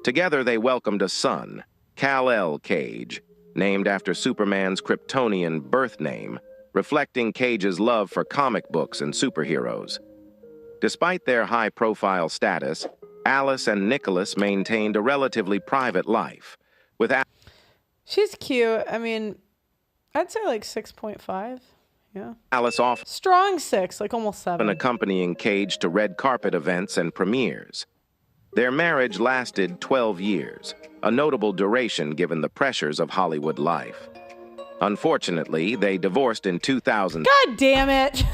[SPEAKER 3] Together they welcomed a son, Kal-El Cage, named after Superman's Kryptonian birth name, reflecting Cage's love for comic books and superheroes. Despite their high-profile status, Alice and Nicholas maintained a relatively private life. With
[SPEAKER 1] She's cute. I mean, I'd say like 6.5. Yeah.
[SPEAKER 3] Alice often
[SPEAKER 1] Strong 6, like almost 7.
[SPEAKER 3] accompanying Cage to red carpet events and premieres. Their marriage lasted 12 years, a notable duration given the pressures of Hollywood life. Unfortunately, they divorced in 2016,
[SPEAKER 1] God damn it.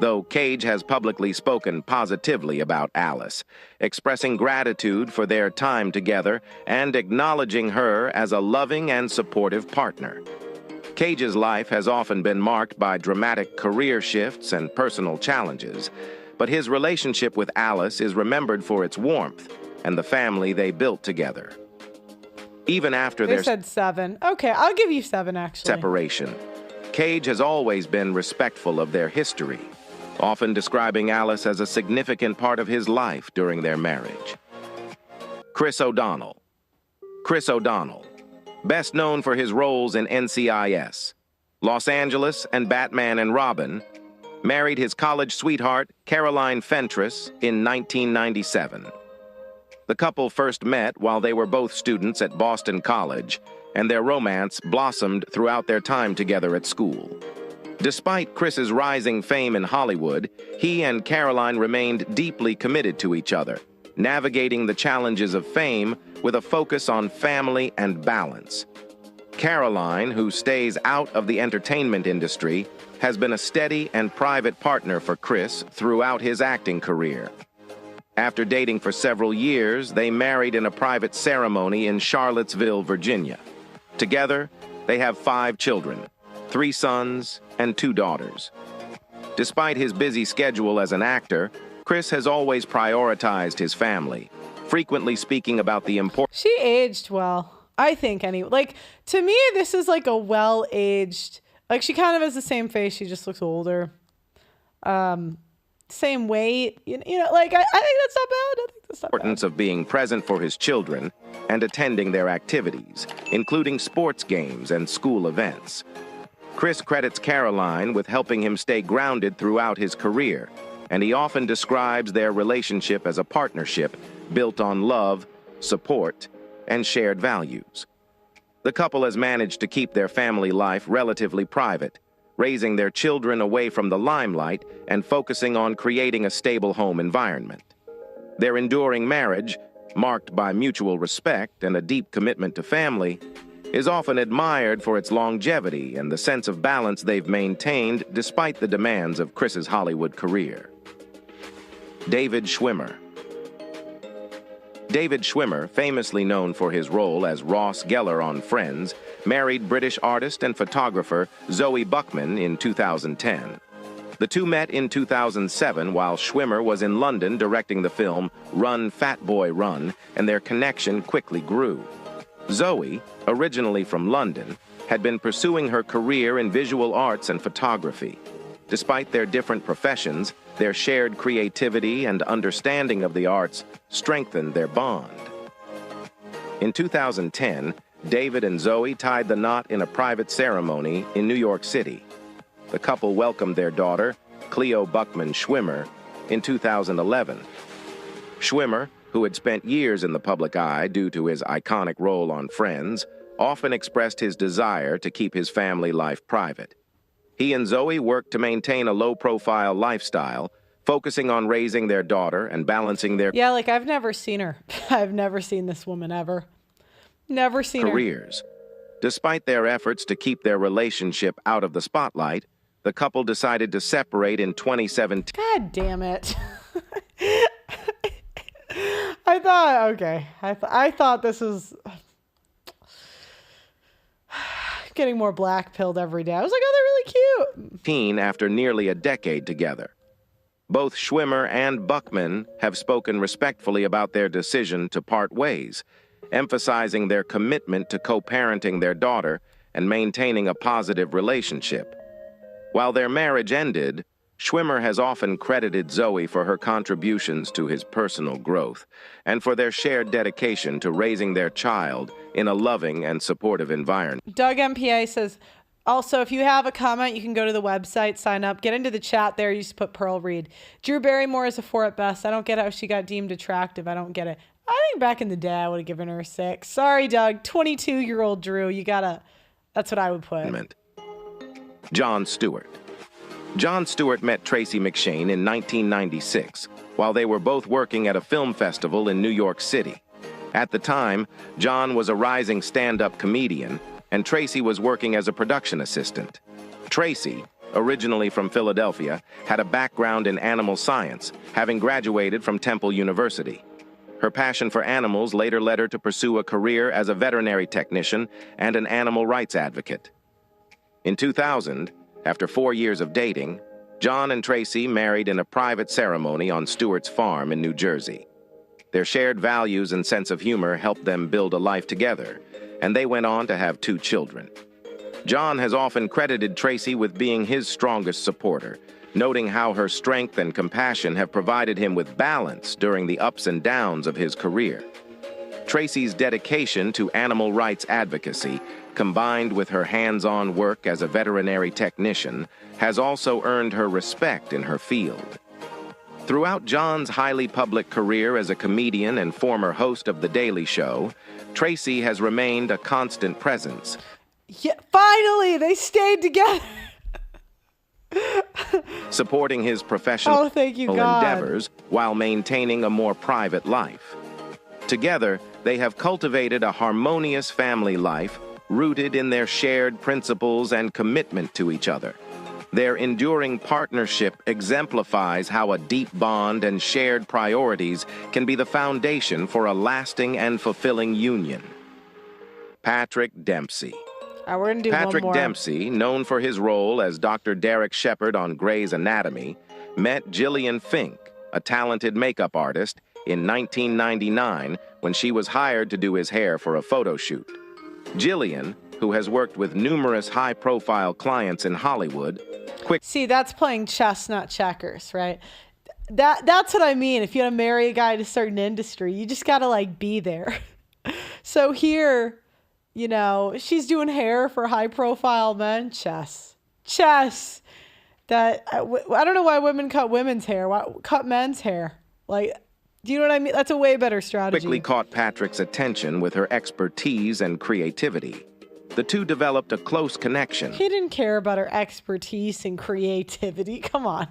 [SPEAKER 3] though Cage has publicly spoken positively about Alice, expressing gratitude for their time together and acknowledging her as a loving and supportive partner. Cage's life has often been marked by dramatic career shifts and personal challenges, but his relationship with Alice is remembered for its warmth and the family they built together. Even after
[SPEAKER 1] They
[SPEAKER 3] their
[SPEAKER 1] said 7. Okay, I'll give you 7, actually.
[SPEAKER 3] separation, Cage has always been respectful of their history, often describing Alice as a significant part of his life during their marriage. Chris O'Donnell. Chris O'Donnell, best known for his roles in NCIS, Los Angeles, and Batman and Robin, married his college sweetheart, Caroline Fentress, in 1997. The couple first met while they were both students at Boston College, and their romance blossomed throughout their time together at school. Despite Chris's rising fame in Hollywood, he and Caroline remained deeply committed to each other, navigating the challenges of fame with a focus on family and balance. Caroline, who stays out of the entertainment industry, has been a steady and private partner for Chris throughout his acting career. After dating for several years, they married in a private ceremony in Charlottesville, Virginia. Together, they have 5 children, 3 sons and 2 daughters. Despite his busy schedule as an actor, Chris has always prioritized his family, frequently speaking about the importance.
[SPEAKER 1] She aged well, I think, anyway. Like, to me, this is like a well-aged... Like, she kind of has the same face. She just looks older. Same weight. You know, like, I think that's not bad. I think that's not bad.
[SPEAKER 3] Of being present for his children and attending their activities, including sports games and school events. Chris credits Caroline with helping him stay grounded throughout his career, and he often describes their relationship as a partnership built on love, support, and shared values. The couple has managed to keep their family life relatively private, raising their children away from the limelight and focusing on creating a stable home environment. Their enduring marriage, marked by mutual respect and a deep commitment to family, is often admired for its longevity and the sense of balance they've maintained despite the demands of Chris's Hollywood career. David Schwimmer. David Schwimmer, famously known for his role as Ross Geller on Friends, married British artist and photographer Zoe Buckman in 2010. The two met in 2007 while Schwimmer was in London directing the film Run, Fat Boy, Run, and their connection quickly grew. Zoe, originally from London, had been pursuing her career in visual arts and photography. Despite their different professions, their shared creativity and understanding of the arts strengthened their bond. In 2010, David and Zoe tied the knot in a private ceremony in New York City. The couple welcomed their daughter, Cleo Buckman Schwimmer, in 2011. Schwimmer, who had spent years in the public eye due to his iconic role on Friends, often expressed his desire to keep his family life private. He and Zoe worked to maintain a low-profile lifestyle, focusing on raising their daughter and balancing their
[SPEAKER 1] like I've never seen her. I've never seen this woman ever. Never seen
[SPEAKER 3] careers. Despite their efforts to keep their relationship out of the spotlight, the couple decided to separate in 2017.
[SPEAKER 1] God damn it. I thought this was getting more black-pilled every day. I was like, oh, they're really cute.
[SPEAKER 3] After nearly a decade together. Both Schwimmer and Buckman have spoken respectfully about their decision to part ways, emphasizing their commitment to co-parenting their daughter and maintaining a positive relationship. While their marriage ended, Schwimmer has often credited Zoe for her contributions to his personal growth and for their shared dedication to raising their child in a loving and supportive environment.
[SPEAKER 1] Doug MPA says, also, if you have a comment, you can go to the website, sign up, get into the chat there. You just put Pearl Reed. Drew Barrymore is a 4 at best. I don't get how she got deemed attractive. I don't get it. I think back in the day, I would have given her a 6. Sorry, Doug. 22-year-old Drew. That's what I would put.
[SPEAKER 3] Jon Stewart. Jon Stewart met Tracy McShane in 1996 while they were both working at a film festival in New York City. At the time, Jon was a rising stand-up comedian, and Tracy was working as a production assistant. Tracy, originally from Philadelphia, had a background in animal science, having graduated from Temple University. Her passion for animals later led her to pursue a career as a veterinary technician and an animal rights advocate. In 2000, after 4 years of dating, Jon and Tracy married in a private ceremony on Stewart's farm in New Jersey. Their shared values and sense of humor helped them build a life together, and they went on to have 2 children. Jon has often credited Tracy with being his strongest supporter, noting how her strength and compassion have provided him with balance during the ups and downs of his career. Tracy's dedication to animal rights advocacy, combined with her hands-on work as a veterinary technician, has also earned her respect in her field. Throughout Jon's highly public career as a comedian and former host of The Daily Show, Tracy has remained a constant presence.
[SPEAKER 1] Yeah, finally, they stayed together.
[SPEAKER 3] Supporting his professional endeavors
[SPEAKER 1] God.
[SPEAKER 3] While maintaining a more private life. Together, they have cultivated a harmonious family life rooted in their shared principles and commitment to each other. Their enduring partnership exemplifies how a deep bond and shared priorities can be the foundation for a lasting and fulfilling union. Patrick Dempsey.
[SPEAKER 1] We're gonna do
[SPEAKER 3] Patrick
[SPEAKER 1] one more.
[SPEAKER 3] Dempsey, known for his role as Dr. Derek Shepherd on Grey's Anatomy, met Gillian Fink, a talented makeup artist, in 1999 when she was hired to do his hair for a photo shoot. Gillian, who has worked with numerous high-profile clients in Hollywood,
[SPEAKER 1] See, that's playing chess, not checkers, right? That's what I mean. If you want to marry a guy in a certain industry, you just got to, be there. So here, she's doing hair for high-profile men. Chess. I don't know why women cut women's hair. Why cut men's hair? Do you know what I mean? That's a way better strategy.
[SPEAKER 3] Quickly caught Patrick's attention with her expertise and creativity. The two developed a close connection.
[SPEAKER 1] He didn't care about her expertise and creativity. Come on.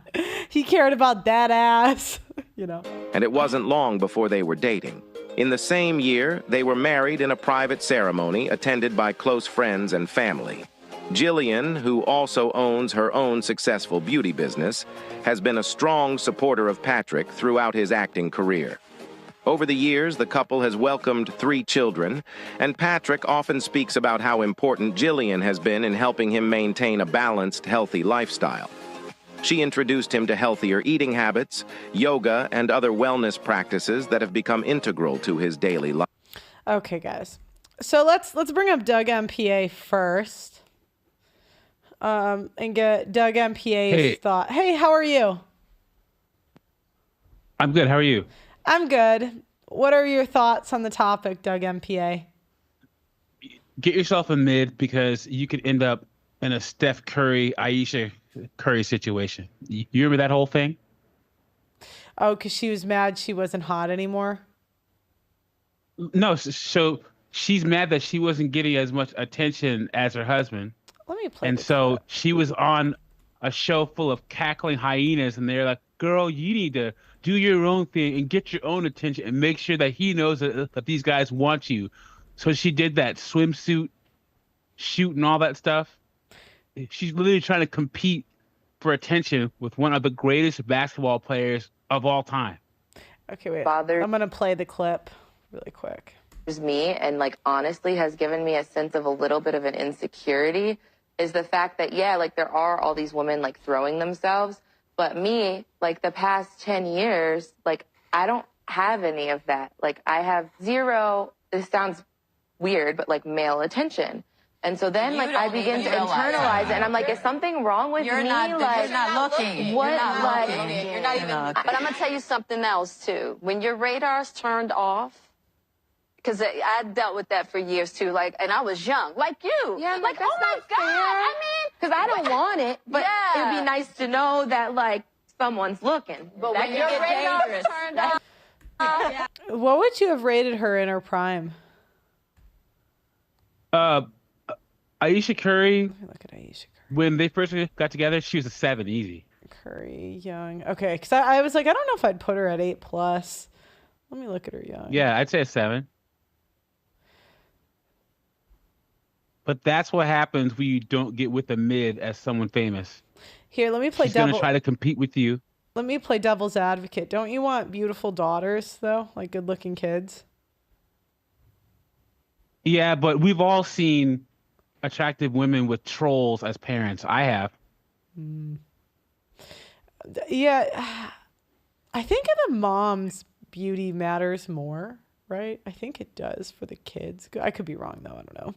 [SPEAKER 1] He cared about that ass,
[SPEAKER 3] And it wasn't long before they were dating. In the same year, they were married in a private ceremony attended by close friends and family. Gillian, who also owns her own successful beauty business, has been a strong supporter of Patrick throughout his acting career. Over the years, the couple has welcomed 3 children, and Patrick often speaks about how important Gillian has been in helping him maintain a balanced, healthy lifestyle. She introduced him to healthier eating habits, yoga, and other wellness practices that have become integral to his daily life.
[SPEAKER 1] Okay, guys. So let's bring up Doug MPA first. And get Doug MPA's thought. Hey, how are you?
[SPEAKER 4] I'm good. How are you?
[SPEAKER 1] I'm good. What are your thoughts on the topic, Doug MPA?
[SPEAKER 4] Get yourself a mid because you could end up in a Steph Curry, Ayesha Curry situation. You remember that whole thing?
[SPEAKER 1] Oh, because she was mad she wasn't hot anymore.
[SPEAKER 4] No, so she's mad that she wasn't getting as much attention as her husband.
[SPEAKER 1] Let me play
[SPEAKER 4] And
[SPEAKER 1] the
[SPEAKER 4] so
[SPEAKER 1] clip.
[SPEAKER 4] she was on a show full of cackling hyenas, and they're like, "Girl, you need to do your own thing and get your own attention and make sure that he knows that these guys want you." So she did that swimsuit shoot and all that stuff. She's literally trying to compete for attention with one of the greatest basketball players of all time.
[SPEAKER 1] Okay, wait.
[SPEAKER 5] Bothered
[SPEAKER 1] I'm gonna play the clip really quick.
[SPEAKER 5] me and like honestly has given me a sense of a little bit of an insecurity is the fact that yeah, like there are all these women like throwing themselves, but me, like the past 10 years, like I don't have any of that. Like I have zero, this sounds weird, but like male attention. And so then like I begin to internalize it and I'm like, is something wrong with me?
[SPEAKER 6] You're not looking.
[SPEAKER 5] What,
[SPEAKER 6] You're not
[SPEAKER 5] like,
[SPEAKER 6] looking. You're not even. But I'm gonna tell you something else too. When your radar's turned off, because I dealt with that for years too. Like, and I was young, like you.
[SPEAKER 5] Yeah,
[SPEAKER 6] like
[SPEAKER 5] that's
[SPEAKER 6] oh my
[SPEAKER 5] not
[SPEAKER 6] God.
[SPEAKER 5] fair.
[SPEAKER 6] I mean,
[SPEAKER 5] because I don't want it, but
[SPEAKER 6] Yeah.
[SPEAKER 5] it'd be nice to know that like someone's looking.
[SPEAKER 6] but
[SPEAKER 5] That
[SPEAKER 6] when
[SPEAKER 5] could
[SPEAKER 6] your
[SPEAKER 5] get
[SPEAKER 6] radar's
[SPEAKER 5] dangerous.
[SPEAKER 6] turned off,
[SPEAKER 1] What would you have rated her in her prime?
[SPEAKER 4] Ayesha Curry,
[SPEAKER 1] Let me look at Ayesha
[SPEAKER 4] when they first got together, she was a 7 easy.
[SPEAKER 1] Curry young. Okay, because I was like, I don't know if I'd put her at 8+. Let me look at her young.
[SPEAKER 4] Yeah, I'd say a 7. But that's what happens when you don't get with the mid as someone famous.
[SPEAKER 1] Here, let me play
[SPEAKER 4] She's gonna try to compete with you.
[SPEAKER 1] Let me play devil's advocate. Don't you want beautiful daughters though, like good-looking kids?
[SPEAKER 4] Yeah, but we've all seen attractive women with trolls as parents. I have.
[SPEAKER 1] Yeah, I think the mom's beauty matters more, right? I think it does for the kids. I could be wrong though. I don't know.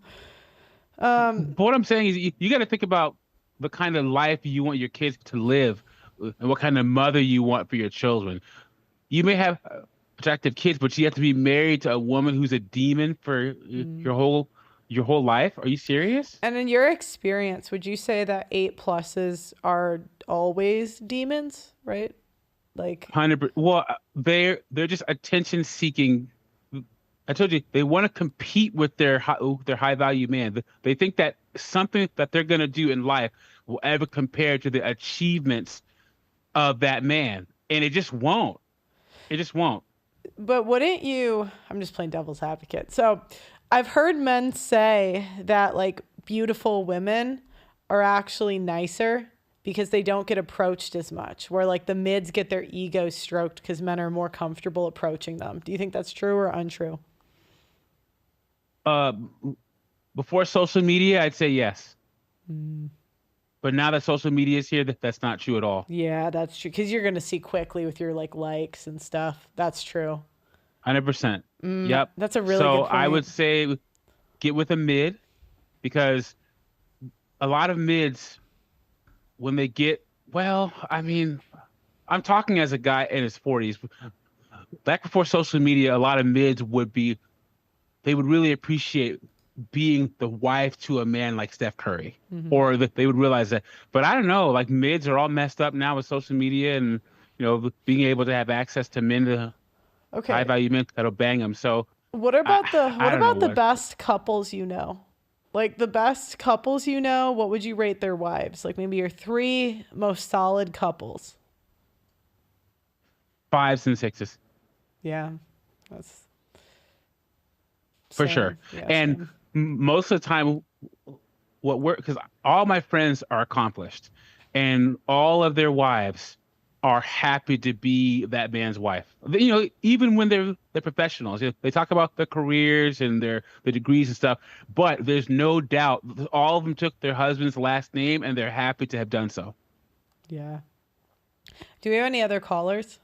[SPEAKER 4] But what I'm saying is you got to think about the kind of life you want your kids to live and what kind of mother you want for your children. You may have attractive kids, but you have to be married to a woman who's a demon for your whole life. Are you serious?
[SPEAKER 1] And in your experience, would you say that 8+s are always demons, right? Like
[SPEAKER 4] 100%. Well, they're just attention seeking. I told you they want to compete with their high value man. They think that something that they're gonna do in life will ever compare to the achievements of that man, and it just won't. It just won't.
[SPEAKER 1] But wouldn't you, I'm just playing devil's advocate. So I've heard men say that like beautiful women are actually nicer because they don't get approached as much, where like the mids get their ego stroked because men are more comfortable approaching them. Do you think that's true or untrue?
[SPEAKER 4] Before social media, I'd say yes. But now that social media is here, that's not true at all.
[SPEAKER 1] Yeah, that's true. Because you're going to see quickly with your like likes and stuff. That's true.
[SPEAKER 4] 100%. Yep.
[SPEAKER 1] That's a really
[SPEAKER 4] so
[SPEAKER 1] good point.
[SPEAKER 4] I would say get with a mid because a lot of mids, when they get, well, I mean, I'm talking as a guy in his 40s. Back before social media, a lot of mids they would really appreciate being the wife to a man like Steph Curry, or that they would realize that. But I don't know, like mids are all messed up now with social media and, being able to have access to men, high value men that'll bang them. So
[SPEAKER 1] what about the
[SPEAKER 4] what
[SPEAKER 1] best couples you know? Like the best couples you know, what would you rate their wives? Like maybe your 3 most solid couples.
[SPEAKER 4] 5s and 6s.
[SPEAKER 1] Yeah, that's
[SPEAKER 4] For
[SPEAKER 1] same.
[SPEAKER 4] sure.
[SPEAKER 1] Yeah,
[SPEAKER 4] and
[SPEAKER 1] same.
[SPEAKER 4] most of the time, because all my friends are accomplished and all of their wives are happy to be that man's wife. Even when they're professionals, they talk about their careers and their degrees and stuff, but there's no doubt all of them took their husband's last name and they're happy to have done so.
[SPEAKER 1] Yeah. Do we have any other callers?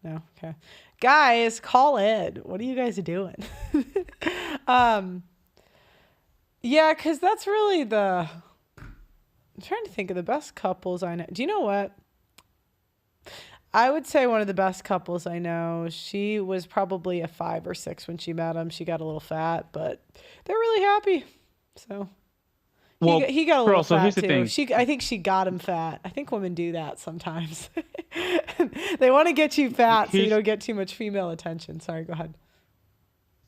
[SPEAKER 1] No. Okay. Guys, call in. What are you guys doing? Yeah, because that's really I'm trying to think of the best couples I know. Do you know what? I would say one of the best couples I know. She was probably a 5 or 6 when she met him. She got a little fat, but they're really happy. So
[SPEAKER 4] Well,
[SPEAKER 1] he got a
[SPEAKER 4] Pearl,
[SPEAKER 1] little
[SPEAKER 4] so
[SPEAKER 1] fat
[SPEAKER 4] here's the
[SPEAKER 1] too.
[SPEAKER 4] thing.
[SPEAKER 1] I think she got him fat. I think women do that sometimes. They want to get you fat so you don't get too much female attention. Sorry, go ahead.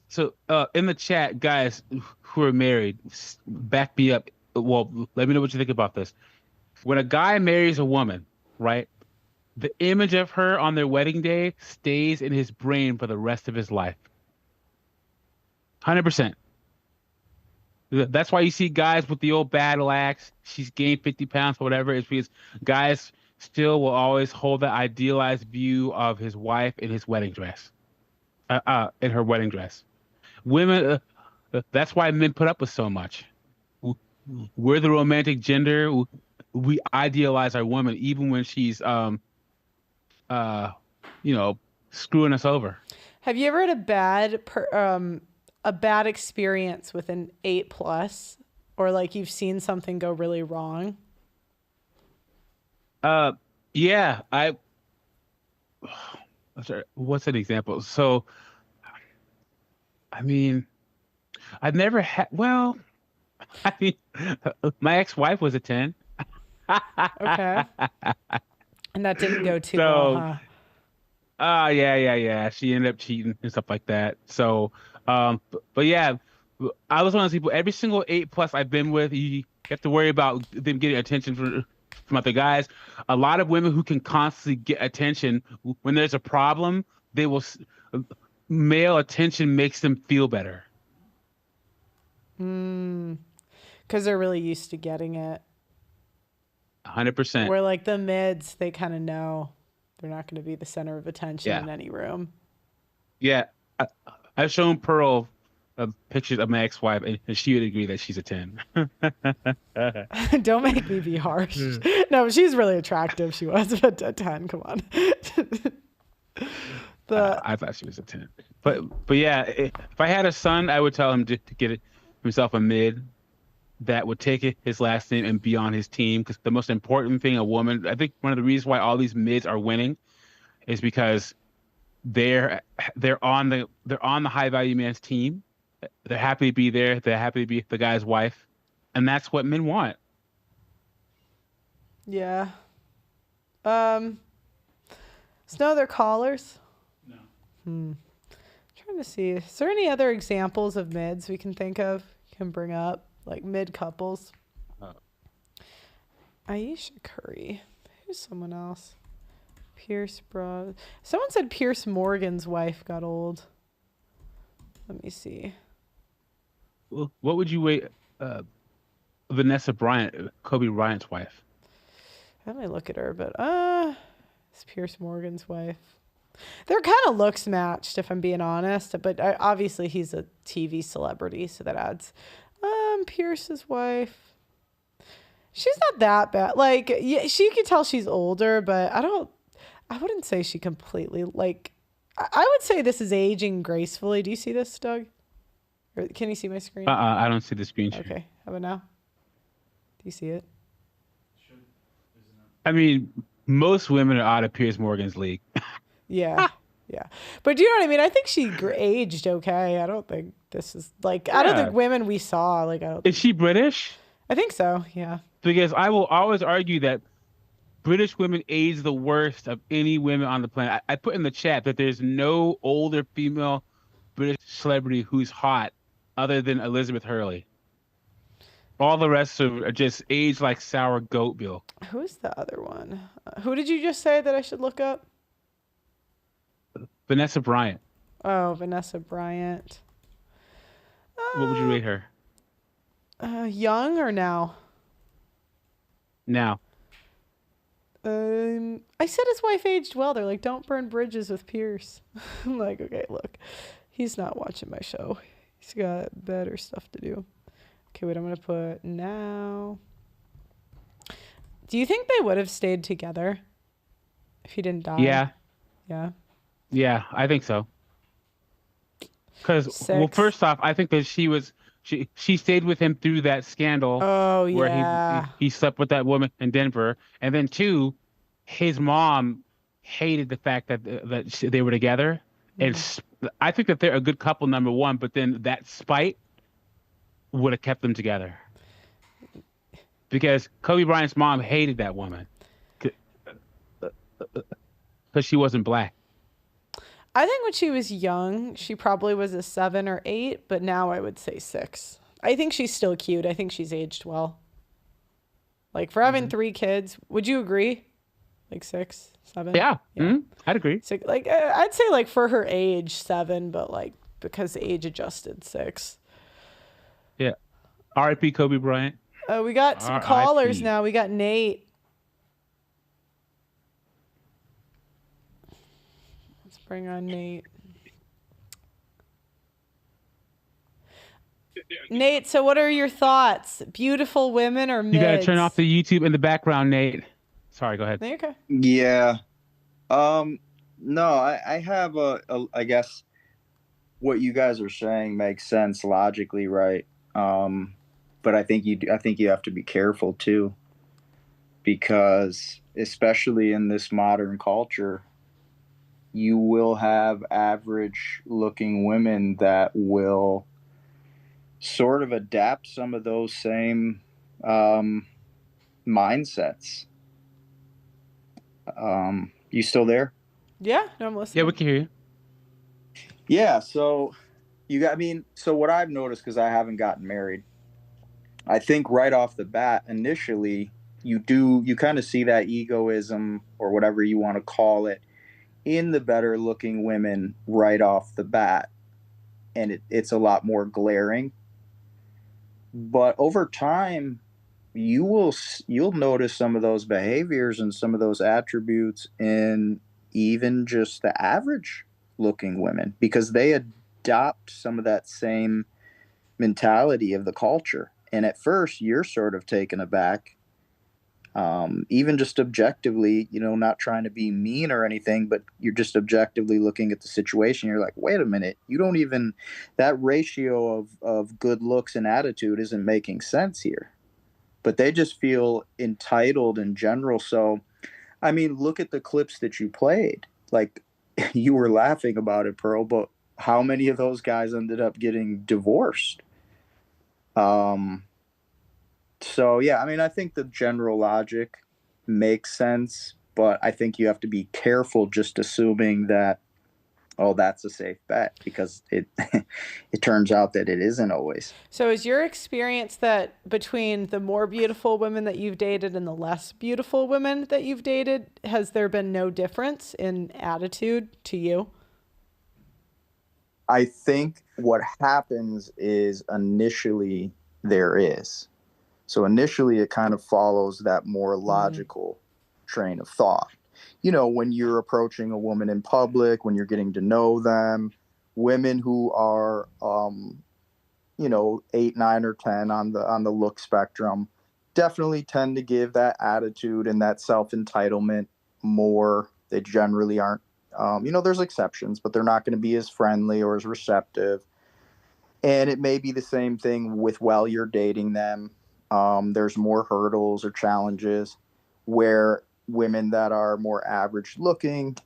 [SPEAKER 4] So in the chat, guys who are married, back me up. Well, let me know what you think about this. When a guy marries a woman, right? The image of her on their wedding day stays in his brain for the rest of his life. 100%. That's why you see guys with the old battle axe. She's gained 50 pounds or whatever. It's because guys still will always hold that idealized view of his wife in his wedding dress, in her wedding dress. Women, that's why men put up with so much. We're the romantic gender. We idealize our woman even when she's, screwing us over.
[SPEAKER 1] Have you ever had a bad experience with an 8+, or like you've seen something go really wrong?
[SPEAKER 4] Yeah, what's an example? So, I mean, I've never had, well, I mean, my ex-wife was a 10.
[SPEAKER 1] Okay. And that didn't go too well, huh?
[SPEAKER 4] Yeah. She ended up cheating and stuff like that. So, but yeah, I was one of those people. Every single 8+ I've been with, you have to worry about them getting attention from other guys. A lot of women who can constantly get attention, when there's a problem, they will. Male attention makes them feel better.
[SPEAKER 1] Because they're really used to getting it.
[SPEAKER 4] 100%.
[SPEAKER 1] Where like the mids, they kind of know they're not going to be the center of attention in any room.
[SPEAKER 4] Yeah, I've shown Pearl pictures of my ex-wife, and she would agree that she's a 10.
[SPEAKER 1] Don't make me be harsh. No, she's really attractive. She was a 10. Come on.
[SPEAKER 4] I thought she was a 10. But yeah, if I had a son, I would tell him to get himself a mid that would take his last name and be on his team. Because the most important thing, a woman, I think one of the reasons why all these mids are winning is because they're on the high value man's team. They're happy to be there. They're happy to be the guy's wife, and that's what men want.
[SPEAKER 1] Yeah. So no other callers? No. Trying to see. Is there any other examples of mids we can think of? Can bring up like mid couples? Aisha Curry. Who's someone else? Pierce Bro. Someone said Pierce Morgan's wife got old. Let me see.
[SPEAKER 4] What would you rate Vanessa Bryant, Kobe Bryant's wife?
[SPEAKER 1] Let me look at her, but it's Pierce Morgan's wife. They're kind of looks matched, if I'm being honest. But obviously he's a TV celebrity, so that adds. Pierce's wife. She's not that bad. Like, yeah, you can tell she's older, but I wouldn't say she completely, like, I would say this is aging gracefully. Do you see this, Doug? Or can you see my screen?
[SPEAKER 4] I don't see the screen share.
[SPEAKER 1] Okay, how about now? Do you see it?
[SPEAKER 4] I mean, most women are out of Pierce Morgan's league.
[SPEAKER 1] Yeah. Yeah. But do you know what I mean? I think she aged okay. I don't think this is like, I don't think women we saw, like, I don't.
[SPEAKER 4] Is she British?
[SPEAKER 1] I think so. Yeah.
[SPEAKER 4] Because I will always argue that British women age the worst of any women on the planet. I put in the chat that there's no older female British celebrity who's hot other than Elizabeth Hurley. All the rest are just aged like sour goat milk.
[SPEAKER 1] Who's the other one? Who did you just say that I should look up?
[SPEAKER 4] Vanessa Bryant.
[SPEAKER 1] Oh, Vanessa Bryant.
[SPEAKER 4] What would you rate her?
[SPEAKER 1] Young or now?
[SPEAKER 4] Now.
[SPEAKER 1] I said his wife aged well. They're like, don't burn bridges with Pierce. I'm like, okay, look. He's not watching my show. He's got better stuff to do. Okay, wait, I'm going to put now. Do you think they would have stayed together if he didn't die?
[SPEAKER 4] Yeah.
[SPEAKER 1] Yeah.
[SPEAKER 4] Yeah, I think so. Because, well, first off, I think that she stayed with him through that scandal.
[SPEAKER 1] Oh,
[SPEAKER 4] where he slept with that woman in Denver. And then two, his mom hated the fact that they were together. And I think that they're a good couple, number one, but then that spite would have kept them together. Because Kobe Bryant's mom hated that woman because she wasn't black.
[SPEAKER 1] I think when she was young, she probably was a 7 or 8, but now I would say 6. I think she's still cute. I think she's aged well. Like, for having 3 kids, would you agree? Like 6, 7?
[SPEAKER 4] Yeah. I'd agree.
[SPEAKER 1] So, like, I'd say, like, for her age, 7, but, like, because age adjusted, 6.
[SPEAKER 4] Yeah. R.I.P. Kobe Bryant.
[SPEAKER 1] We got some callers now. We got Nate. Let's bring on Nate. Nate, so what are your thoughts? Beautiful women or mids?
[SPEAKER 4] You gotta turn off the YouTube in the background, Nate. Sorry, go ahead.
[SPEAKER 1] No, you're okay.
[SPEAKER 7] Yeah. No, I have I guess what you guys are saying makes sense logically, right? But I think you have to be careful too, because especially in this modern culture, you will have average looking women that will sort of adapt some of those same mindsets. You still there?
[SPEAKER 1] Yeah, no, I'm listening.
[SPEAKER 4] Yeah, we can hear you.
[SPEAKER 7] Yeah, so what I've noticed, because I haven't gotten married, I think right off the bat, initially, you kind of see that egoism or whatever you want to call it in the better looking women right off the bat. And it's a lot more glaring. But over time, you'll notice some of those behaviors and some of those attributes in even just the average looking women, because they adopt some of that same mentality of the culture. And at first you're sort of taken aback, even just objectively, not trying to be mean or anything, but you're just objectively looking at the situation. You're like, wait a minute, that ratio of good looks and attitude isn't making sense here. But they just feel entitled in general. So, I mean, look at the clips that you played. Like, you were laughing about it, Pearl, but how many of those guys ended up getting divorced? So yeah, I mean, I think the general logic makes sense, but I think you have to be careful just assuming that, oh, that's a safe bet, because it turns out that it isn't always.
[SPEAKER 1] So is your experience that between the more beautiful women that you've dated and the less beautiful women that you've dated, has there been no difference in attitude to you?
[SPEAKER 7] I think what happens is initially there is. So initially it kind of follows that more logical train of thought. When you're approaching a woman in public, when you're getting to know them, women who are, 8, 9, or 10 on the look spectrum definitely tend to give that attitude and that self-entitlement more. They generally aren't, there's exceptions, but they're not going to be as friendly or as receptive. And it may be the same thing while you're dating them. There's more hurdles or challenges where women that are more average looking,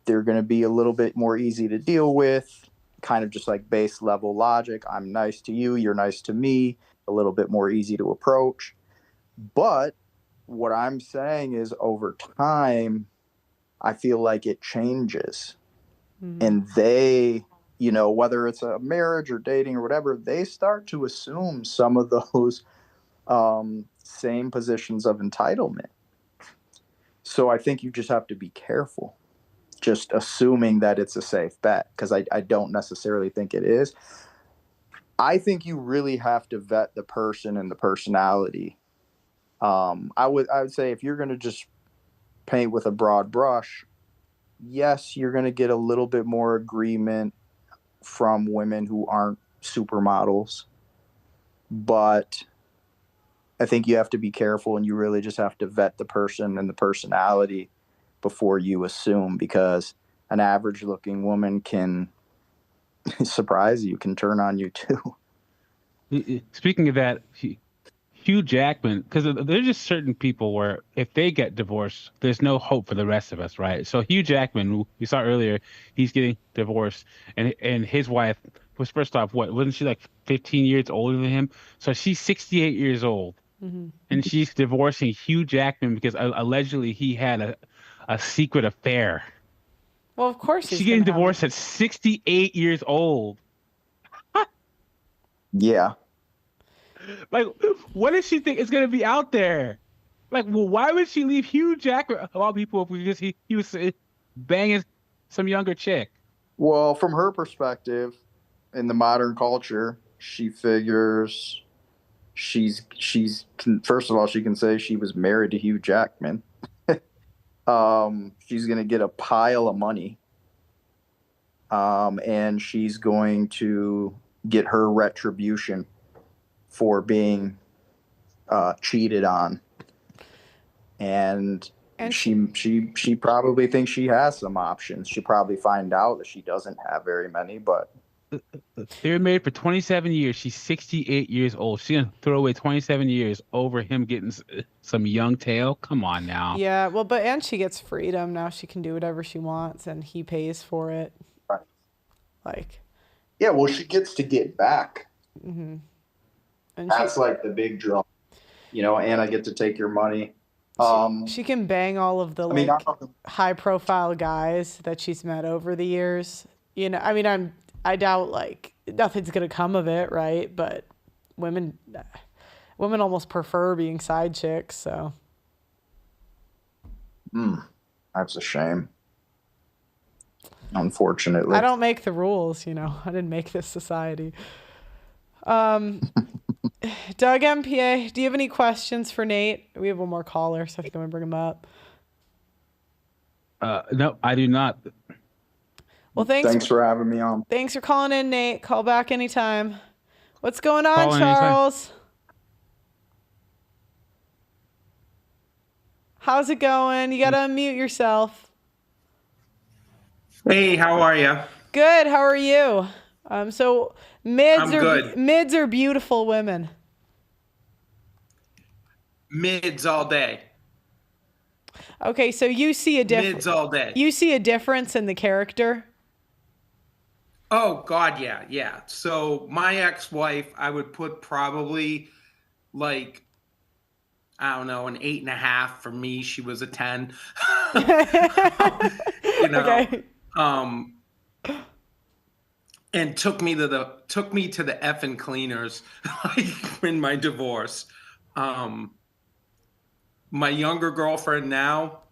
[SPEAKER 7] they're going to be a little bit more easy to deal with, kind of just like base level logic. I'm nice to you, you're nice to me, a little bit more easy to approach. But what I'm saying is, over time, I feel like it changes. And they, whether it's a marriage or dating or whatever, they start to assume some of those same positions of entitlement. So I think you just have to be careful, just assuming that it's a safe bet, because I don't necessarily think it is. I think you really have to vet the person and the personality. I would say, if you're going to just paint with a broad brush, yes, you're going to get a little bit more agreement from women who aren't supermodels, but I think you have to be careful, and you really just have to vet the person and the personality before you assume, because an average looking woman can surprise you, can turn on you too.
[SPEAKER 4] Speaking of that, Hugh Jackman, because there's just certain people where if they get divorced, there's no hope for the rest of us, right? So Hugh Jackman, who we saw earlier, he's getting divorced, and his wife was, first off, what, wasn't she like 15 years older than him? So she's 68 years old, and she's divorcing Hugh Jackman because allegedly he had a secret affair.
[SPEAKER 1] Well, of course
[SPEAKER 4] She's getting divorced at 68 years old.
[SPEAKER 7] Yeah.
[SPEAKER 4] Like, what does she think is going to be out there? Like, well, why would she leave Hugh Jackman of all people because he was banging some younger chick?
[SPEAKER 7] Well, from her perspective, in the modern culture, she figures first of all, she can say she was married to Hugh Jackman. She's going to get a pile of money. And she's going to get her retribution for being cheated on. And she probably thinks she has some options. She'll probably find out that she doesn't have very many, but
[SPEAKER 4] they were married for 27 years. She's 68 years old. She's gonna throw away 27 years over him getting some young tail. Come on now.
[SPEAKER 1] Yeah, well, and she gets freedom now. She can do whatever she wants, and he pays for it.
[SPEAKER 7] Right.
[SPEAKER 1] Like.
[SPEAKER 7] Yeah, well, she gets to get back.
[SPEAKER 1] Mm-hmm. And
[SPEAKER 7] that's like the big draw, and I get to take your money.
[SPEAKER 1] She can bang all of the high-profile guys that she's met over the years. I doubt nothing's gonna come of it, right? But women almost prefer being side chicks. So
[SPEAKER 7] that's a shame. Unfortunately,
[SPEAKER 1] I don't make the rules. I didn't make this society. Doug MPA, do you have any questions for Nate? We have one more caller, so I think I'm gonna bring him up.
[SPEAKER 4] No, I do not.
[SPEAKER 1] Well, thanks
[SPEAKER 7] for having me on.
[SPEAKER 1] Thanks for calling in, Nate. Call back anytime. What's going on, Charles? Anytime. How's it going? You got to unmute yourself.
[SPEAKER 8] Hey, how are you?
[SPEAKER 1] Good. How are you? So
[SPEAKER 8] good.
[SPEAKER 1] Mids are beautiful women.
[SPEAKER 8] Mids all day.
[SPEAKER 1] Okay, so you see a difference.
[SPEAKER 8] Mids all day.
[SPEAKER 1] You see a difference in the character?
[SPEAKER 8] Oh, God, yeah. So my ex-wife, I would put probably like, I don't know, an 8.5. For me, she was a 10.
[SPEAKER 1] Okay.
[SPEAKER 8] And took me to the effing cleaners in my divorce. My younger girlfriend now,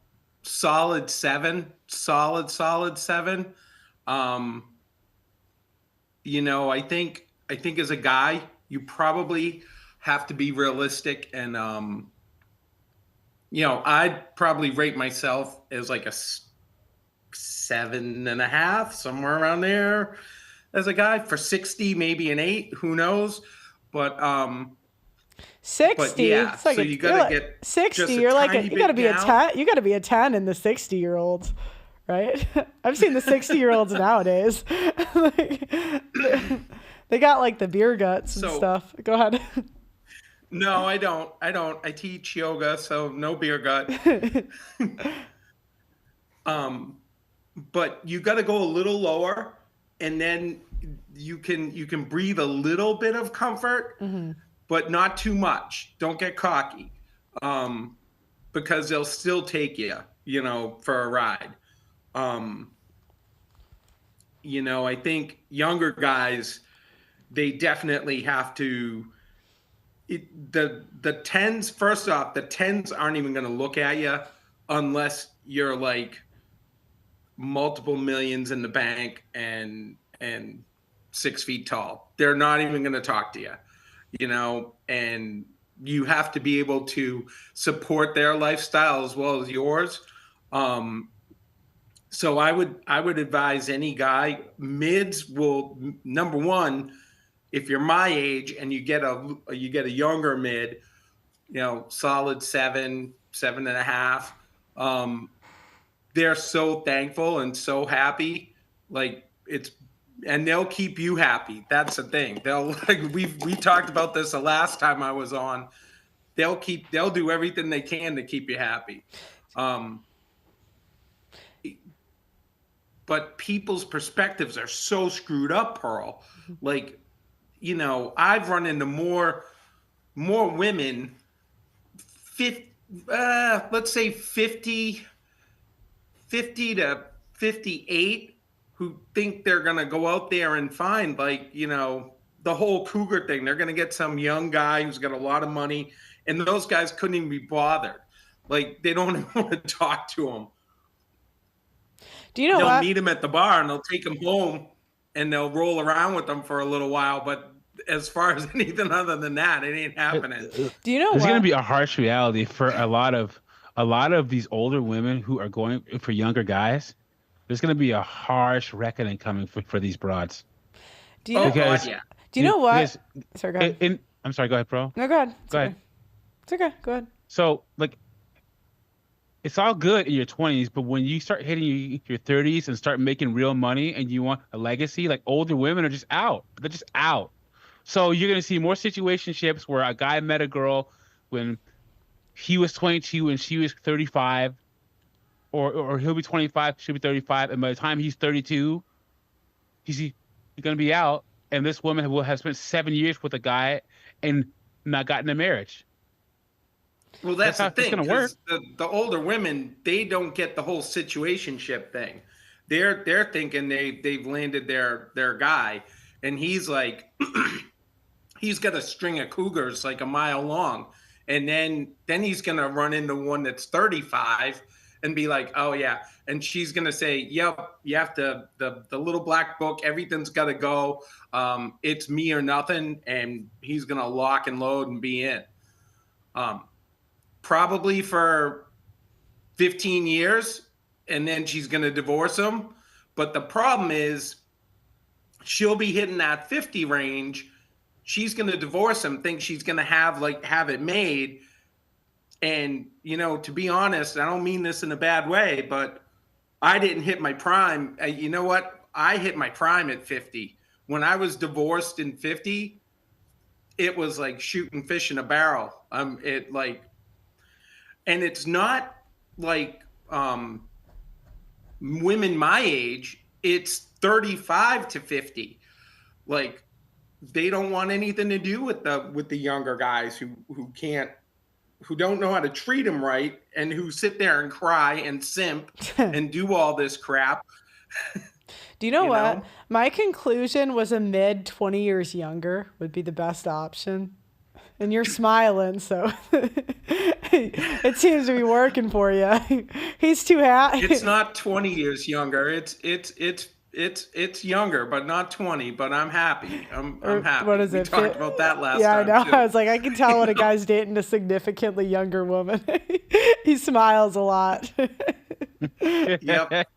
[SPEAKER 8] solid 7. I think as a guy, you probably have to be realistic, and I'd probably rate myself as like a 7.5, somewhere around there. As a guy, for 60, maybe an 8. Who knows? But
[SPEAKER 1] 60.
[SPEAKER 8] But yeah,
[SPEAKER 1] it's like
[SPEAKER 8] so you gotta get
[SPEAKER 1] 60. You gotta be a 10. You gotta be a 10 in the 60-year-olds, right? I've seen the 60-year-olds nowadays. They got like the beer guts and stuff. Go ahead.
[SPEAKER 8] No, I don't. I teach yoga, so no beer gut. But you got to go a little lower, and then you can breathe a little bit of comfort, but not too much. Don't get cocky, because they'll still take you, for a ride. I think younger guys, they definitely have to. The 10s, first off, the 10s aren't even going to look at you unless you're like multiple millions in the bank and 6 feet tall. They're not even going to talk to you, and you have to be able to support their lifestyle as well as yours. So I would advise any guy, mids will, number one, if you're my age and you get a younger mid, solid 7.5, they're so thankful and so happy. And they'll keep you happy. That's the thing. They'll we talked about this the last time I was on. they'll do everything they can to keep you happy. But people's perspectives are so screwed up, Pearl. Like, you know, I've run into more women, let's say 50 to 58, who think they're going to go out there and find, like, you know, the whole cougar thing. They're going to get some young guy who's got a lot of money, and those guys couldn't even be bothered. Like, they don't even want to talk to him.
[SPEAKER 1] Do you know
[SPEAKER 8] they'll meet him at the bar and they'll take him home and they'll roll around with them for a little while. But as far as anything other than that, it ain't happening.
[SPEAKER 1] Do you know
[SPEAKER 4] There's going to be a harsh reality for a lot of these older women who are going for younger guys. There's going to be a harsh reckoning coming for these broads.
[SPEAKER 1] Do you know?
[SPEAKER 8] God, yeah.
[SPEAKER 1] Do you know what? Sorry, go ahead.
[SPEAKER 4] I'm sorry. Go ahead, bro.
[SPEAKER 1] No, go ahead.
[SPEAKER 4] Go ahead.
[SPEAKER 1] It's okay. Go ahead.
[SPEAKER 4] So, like, it's all good in your 20s, but when you start hitting your 30s and start making real money and you want a legacy, like, older women are just out. They're just out. So you're going to see more situationships where a guy met a girl when he was 22 and she was 35, or he'll be 25, she'll be 35, and by the time he's 32, he's going to be out, and this woman will have spent 7 years with a guy and not gotten a marriage.
[SPEAKER 8] Well, that's the thing.
[SPEAKER 4] It's gonna work.
[SPEAKER 8] The older women, they don't get the whole situationship thing. They're thinking they've landed their guy, and he's like, he's got a string of cougars like a mile long, and then he's gonna run into one that's 35 and be like, oh yeah, and she's gonna say, yep, you have to the little black book, everything's got to go. It's me or nothing, and he's gonna lock and load and be in. Probably for 15 years, and then she's going to divorce him. But the problem is she'll be hitting that 50 range. She's going to divorce him, think she's going to have it made. And, you know, to be honest, I don't mean this in a bad way, but I didn't hit my prime. You know what? I hit my prime at 50. When I was divorced in 50, it was like shooting fish in a barrel. And it's not like women my age, it's 35 to 50. Like, they don't want anything to do with the younger guys who don't know how to treat them right, and who sit there and cry and simp and do all this crap.
[SPEAKER 1] Do you know what? My conclusion was a mid 20 years younger would be the best option. And you're smiling, so it seems to be working for you. He's too happy.
[SPEAKER 8] It's not 20 years younger. It's younger, but not 20. But I'm happy. I'm happy.
[SPEAKER 1] What is
[SPEAKER 8] we
[SPEAKER 1] it?
[SPEAKER 8] Talked about that last
[SPEAKER 1] time. Yeah, I know.
[SPEAKER 8] Too.
[SPEAKER 1] I was like, I can tell when a guy's dating a significantly younger woman. He smiles a lot.
[SPEAKER 8] Yep.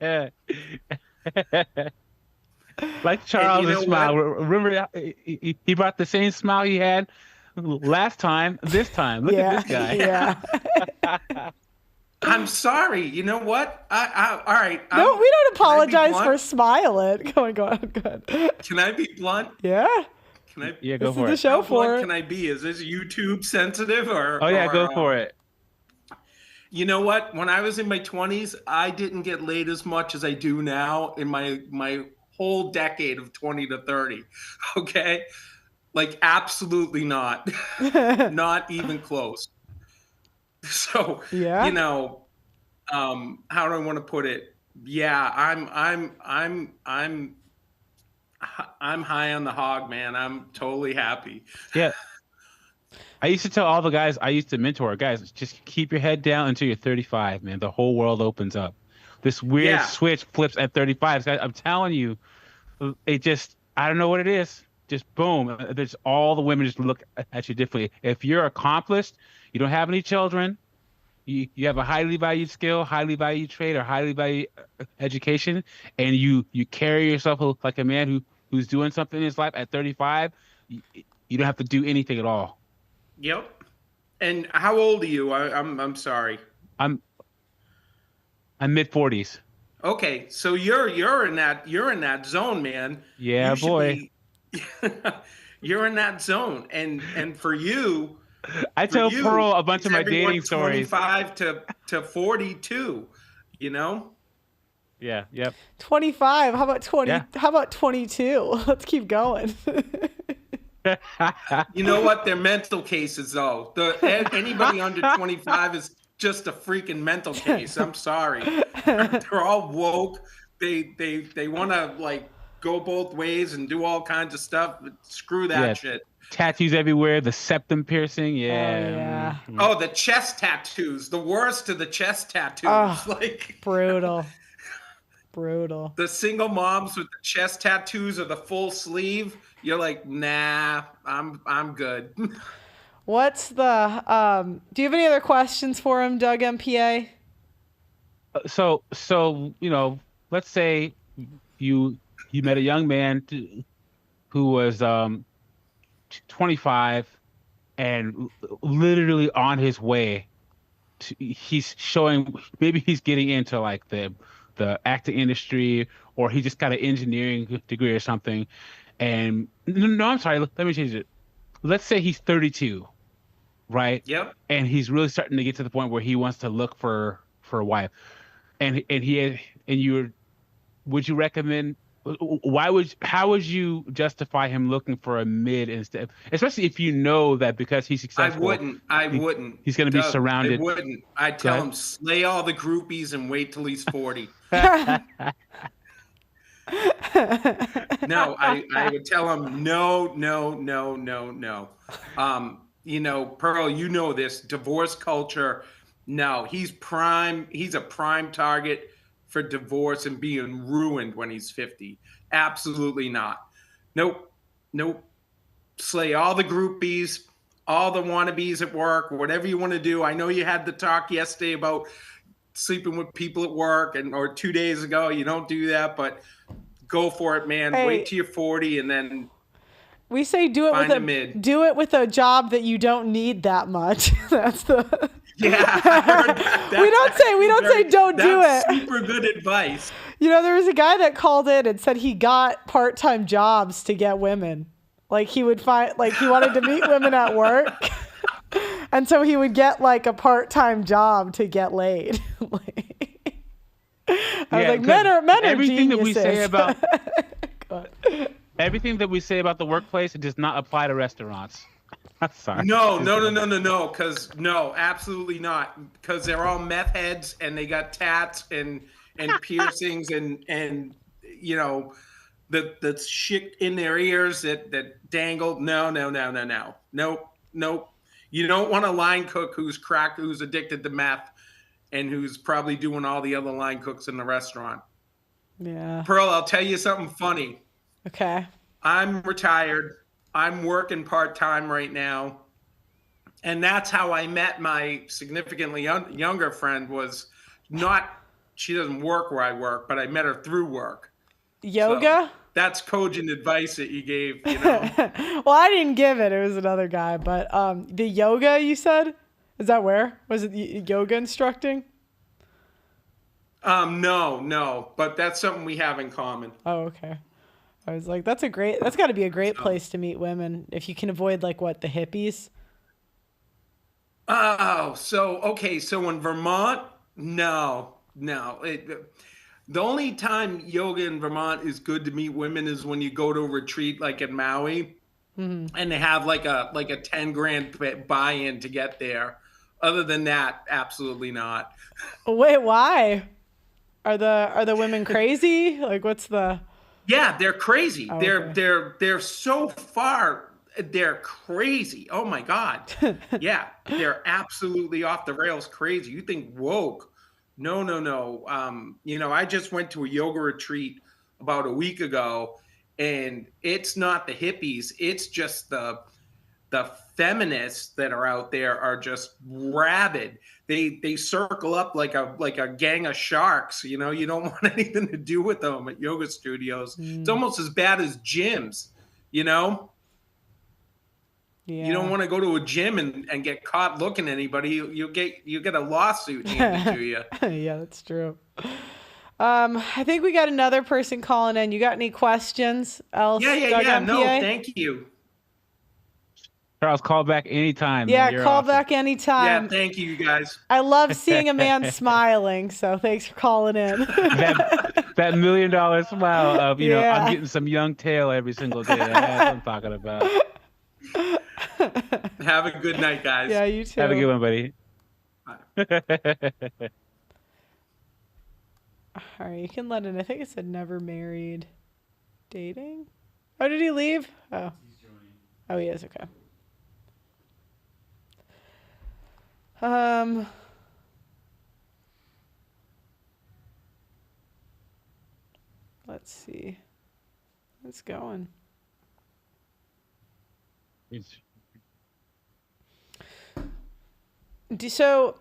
[SPEAKER 4] Like Charles' smile. Remember, he brought the same smile he had last time, this time. Look at this guy.
[SPEAKER 1] Yeah.
[SPEAKER 8] I'm sorry. You know what? All right.
[SPEAKER 1] No, we don't apologize for smiling. Go on.
[SPEAKER 8] Can I be blunt?
[SPEAKER 1] Yeah.
[SPEAKER 8] Can I?
[SPEAKER 4] Yeah, go
[SPEAKER 1] this
[SPEAKER 4] for
[SPEAKER 1] is
[SPEAKER 4] it.
[SPEAKER 1] the show
[SPEAKER 8] How
[SPEAKER 1] for
[SPEAKER 8] blunt
[SPEAKER 1] it.
[SPEAKER 8] can I be? Is this YouTube sensitive or?
[SPEAKER 4] Oh yeah, go for it.
[SPEAKER 8] You know what? When I was in my 20s, I didn't get laid as much as I do now in my whole decade of 20 to 30. Okay? Like, absolutely not. Not even close. So,
[SPEAKER 1] yeah.
[SPEAKER 8] you know, how do I want to put it? Yeah, I'm high on the hog, man. I'm totally happy.
[SPEAKER 4] Yeah. I used to tell all the guys I used to mentor, guys, just keep your head down until you're 35, man. The whole world opens up. This weird switch flips at 35. I'm telling you, it just, I don't know what it is. Just boom. There's all the women just look at you differently. If you're accomplished, you don't have any children, you have a highly valued skill, highly valued trade, or highly valued education, and you carry yourself like a man who's doing something in his life at 35, you don't have to do anything at all.
[SPEAKER 8] Yep. And how old are you? I'm sorry.
[SPEAKER 4] I'm mid 40s.
[SPEAKER 8] Okay, so you're in that zone, man.
[SPEAKER 4] Yeah, boy.
[SPEAKER 8] You're in that zone, and for you,
[SPEAKER 4] I
[SPEAKER 8] For
[SPEAKER 4] tell
[SPEAKER 8] you,
[SPEAKER 4] Pearl a bunch
[SPEAKER 8] it's
[SPEAKER 4] of my
[SPEAKER 8] everyone
[SPEAKER 4] dating stories.
[SPEAKER 8] 25 to 42, you know?
[SPEAKER 4] Yeah, yep.
[SPEAKER 1] 25. How about 20?
[SPEAKER 4] Yeah.
[SPEAKER 1] How about 22? Let's keep going.
[SPEAKER 8] You know what? They're mental cases, though. Anybody under 25 is just a freaking mental case. I'm sorry. They're all woke. They want to like go both ways and do all kinds of stuff. But screw that
[SPEAKER 4] Yeah.
[SPEAKER 8] shit.
[SPEAKER 4] Tattoos everywhere, the septum piercing. Yeah.
[SPEAKER 1] Oh, yeah.
[SPEAKER 8] Oh, the chest tattoos. The worst of the chest tattoos.
[SPEAKER 1] Oh,
[SPEAKER 8] Like
[SPEAKER 1] brutal. Brutal.
[SPEAKER 8] the single moms with the chest tattoos or the full sleeve. You're like, nah, I'm good.
[SPEAKER 1] What's the do you have any other questions for him, Doug MPA?
[SPEAKER 4] So let's say you met a young man who was 25 and literally on his way he's showing, maybe he's getting into like the acting industry, or he just got an engineering degree or something. And no, I'm sorry, let me change it. Let's say he's 32, right?
[SPEAKER 8] Yep.
[SPEAKER 4] And he's really starting to get to the point where he wants to look for a wife. And would you recommend, how would you justify him looking for a mid instead, especially if you know that because he's successful?
[SPEAKER 8] I wouldn't.
[SPEAKER 4] He's going to be surrounded.
[SPEAKER 8] I wouldn't. I'd tell him, slay all the groupies and wait till he's 40. No, I would tell him, no. Pearl, you know this, divorce culture. No, he's a prime target for divorce and being ruined when he's 50. Absolutely not. Nope. Slay all the groupies, all the wannabes at work, whatever you want to do. I know you had the talk yesterday about sleeping with people at work or 2 days ago. You don't do that, but go for it, man.
[SPEAKER 1] Hey,
[SPEAKER 8] wait till you're 40 and then
[SPEAKER 1] we say do it with a job that you don't need that much. That's the we don't say don't do it.
[SPEAKER 8] Super good advice.
[SPEAKER 1] There was a guy that called in and said he got part-time jobs to get women. Like he would find, like he wanted to meet women at work. And so he would get like a part-time job to get laid. I was like, men are
[SPEAKER 4] everything
[SPEAKER 1] geniuses.
[SPEAKER 4] That we say about everything that we say about the workplace, it does not apply to restaurants. Sorry.
[SPEAKER 8] No, because absolutely not. Because they're all meth heads and they got tats and piercings and the shit in their ears that dangle. No. Nope. You don't want a line cook who's addicted to meth and who's probably doing all the other line cooks in the restaurant.
[SPEAKER 1] Yeah.
[SPEAKER 8] Pearl, I'll tell you something funny.
[SPEAKER 1] Okay. I'm
[SPEAKER 8] retired. I'm working part-time right now. And that's how I met my significantly younger friend. She doesn't work where I work, but I met her through work.
[SPEAKER 1] Yoga?
[SPEAKER 8] So that's cogent advice that you gave,
[SPEAKER 1] Well, I didn't give it. It was another guy. But the yoga, you said? Is that where? Was it yoga instructing?
[SPEAKER 8] No. But that's something we have in common.
[SPEAKER 1] Oh, okay. I was like, that's got to be a great place to meet women if you can avoid the hippies.
[SPEAKER 8] Oh, so in Vermont, no. The only time yoga in Vermont is good to meet women is when you go to a retreat like at Maui, and they have like a $10,000 buy-in to get there. Other than that, absolutely not.
[SPEAKER 1] Wait, why? Are the women crazy? Like, what's the?
[SPEAKER 8] Yeah, they're crazy.
[SPEAKER 1] Oh,
[SPEAKER 8] they're so far. They're crazy. Oh my God. Yeah, they're absolutely off the rails crazy. You think woke? No. I just went to a yoga retreat about a week ago, and it's not the hippies. It's just the feminists that are out there are just rabid. They circle up like a gang of sharks. You don't want anything to do with them at yoga studios. It's almost as bad as gyms. Yeah. You don't want to go to a gym and get caught looking at anybody. You get a lawsuit handed to you.
[SPEAKER 1] Yeah, that's true. I think we got another person calling in. You got any questions else?
[SPEAKER 8] Yeah. No, thank you.
[SPEAKER 4] Charles, call back anytime.
[SPEAKER 1] Yeah,
[SPEAKER 4] man. You're
[SPEAKER 1] call
[SPEAKER 4] awesome.
[SPEAKER 1] back anytime.
[SPEAKER 8] Yeah, thank you guys.
[SPEAKER 1] I love seeing a man smiling, so thanks for calling in.
[SPEAKER 4] that $1 million smile of, you know, I'm
[SPEAKER 1] Yeah.
[SPEAKER 4] getting some young tail every single day. That's what I'm talking about.
[SPEAKER 8] Have a good night, guys.
[SPEAKER 1] Yeah, you too.
[SPEAKER 4] Have a good one, buddy.
[SPEAKER 1] All right, you can let in. I think it said never married, dating. Oh, did he leave? Oh. Oh, he is. Okay. Let's see. It's going. So,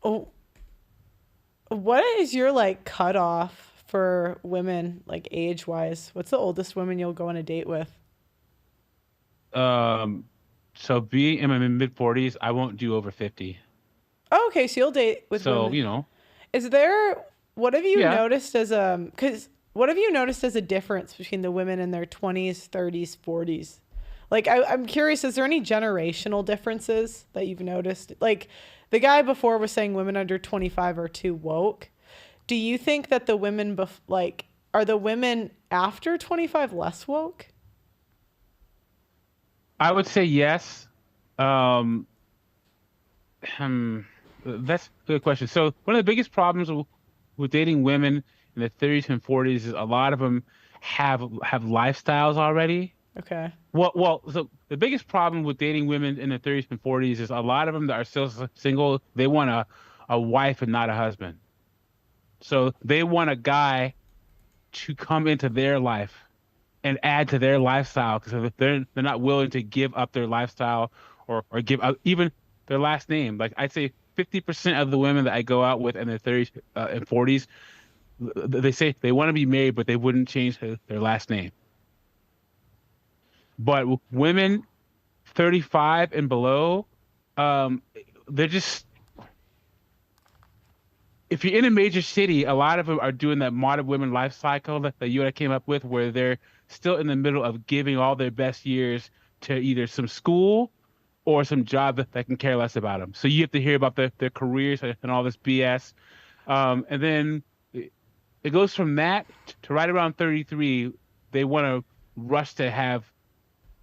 [SPEAKER 1] oh, what is your like cutoff for women, like age wise? What's the oldest woman you'll go on a date with?
[SPEAKER 4] So being in my mid 40s, I won't do over 50.
[SPEAKER 1] Oh, okay, so you'll date with
[SPEAKER 4] So,
[SPEAKER 1] women.
[SPEAKER 4] you know,
[SPEAKER 1] Is there, what have you
[SPEAKER 4] Yeah.
[SPEAKER 1] noticed as what have you noticed as a difference between the women in their 20s, 30s, 40s? Like, I'm curious, is there any generational differences that you've noticed? Like, the guy before was saying women under 25 are too woke. Do you think that the women, are the women after 25 less woke?
[SPEAKER 4] I would say yes. That's a good question. So one of the biggest problems with dating women in the 30s and 40s is a lot of them have lifestyles already.
[SPEAKER 1] Okay.
[SPEAKER 4] So the biggest problem with dating women in the 30s and 40s is a lot of them that are still single, they want a wife and not a husband. So they want a guy to come into their life and add to their lifestyle because they're not willing to give up their lifestyle or give up even their last name. Like I'd say 50% of the women that I go out with in their 30s and 40s, they say they want to be married, but they wouldn't change their last name. But women 35 and below, they're just, if you're in a major city, a lot of them are doing that modern women life cycle that you and I came up with, where they're still in the middle of giving all their best years to either some school or some job that can care less about them. So you have to hear about their careers and all this BS. And then it goes from that to right around 33, they want to rush to have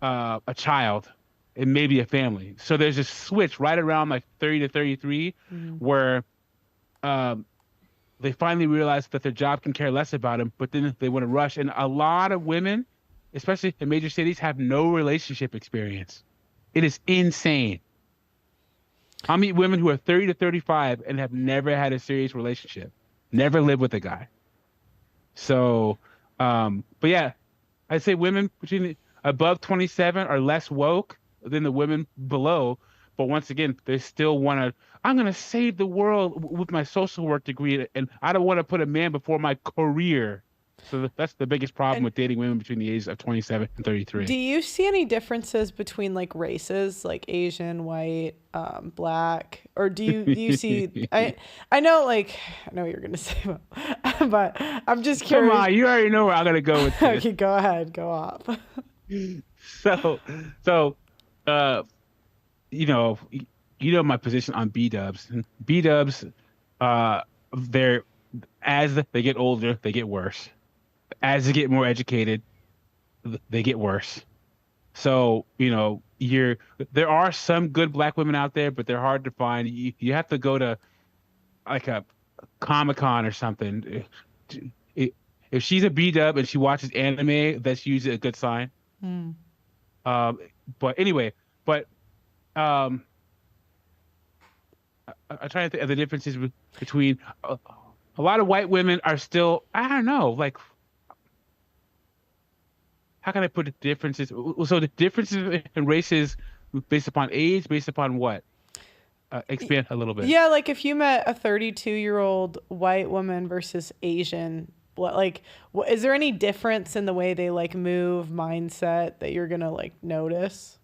[SPEAKER 4] a child and maybe a family. So there's a switch right around like 30 to 33 where they finally realize that their job can care less about them, but then they want to rush. And a lot of women, especially in major cities, have no relationship experience. It is insane. I meet women who are 30 to 35 and have never had a serious relationship, never lived with a guy. So, but yeah, I'd say women between above 27 are less woke than the women below. But once again, they still want to, I'm going to save the world with my social work degree, and I don't want to put a man before my career. So that's the biggest problem with dating women between the ages of 27 and 33.
[SPEAKER 1] Do you see any differences between like races, like Asian, white, black, or do you see? I know, like, I know what you're gonna say, but I'm just curious.
[SPEAKER 4] Come on, you already know where I'm gonna go with this.
[SPEAKER 1] Okay, go ahead, go off.
[SPEAKER 4] So, you know my position on B-dubs. B-dubs, they're, as they get older, they get worse. As they get more educated, they get worse. So, there are some good black women out there, but they're hard to find. You have to go to like a Comic-Con or something. If she's a B-dub and she watches anime, that's usually a good sign. But anyway, I'm trying to think of the differences between a lot of white women are still, I don't know, like, how can I put the differences? So the differences in races based upon age, based upon what? Expand a little bit.
[SPEAKER 1] Yeah, like if you met a 32-year-old white woman versus Asian, is there any difference in the way they like move, mindset that you're gonna like notice?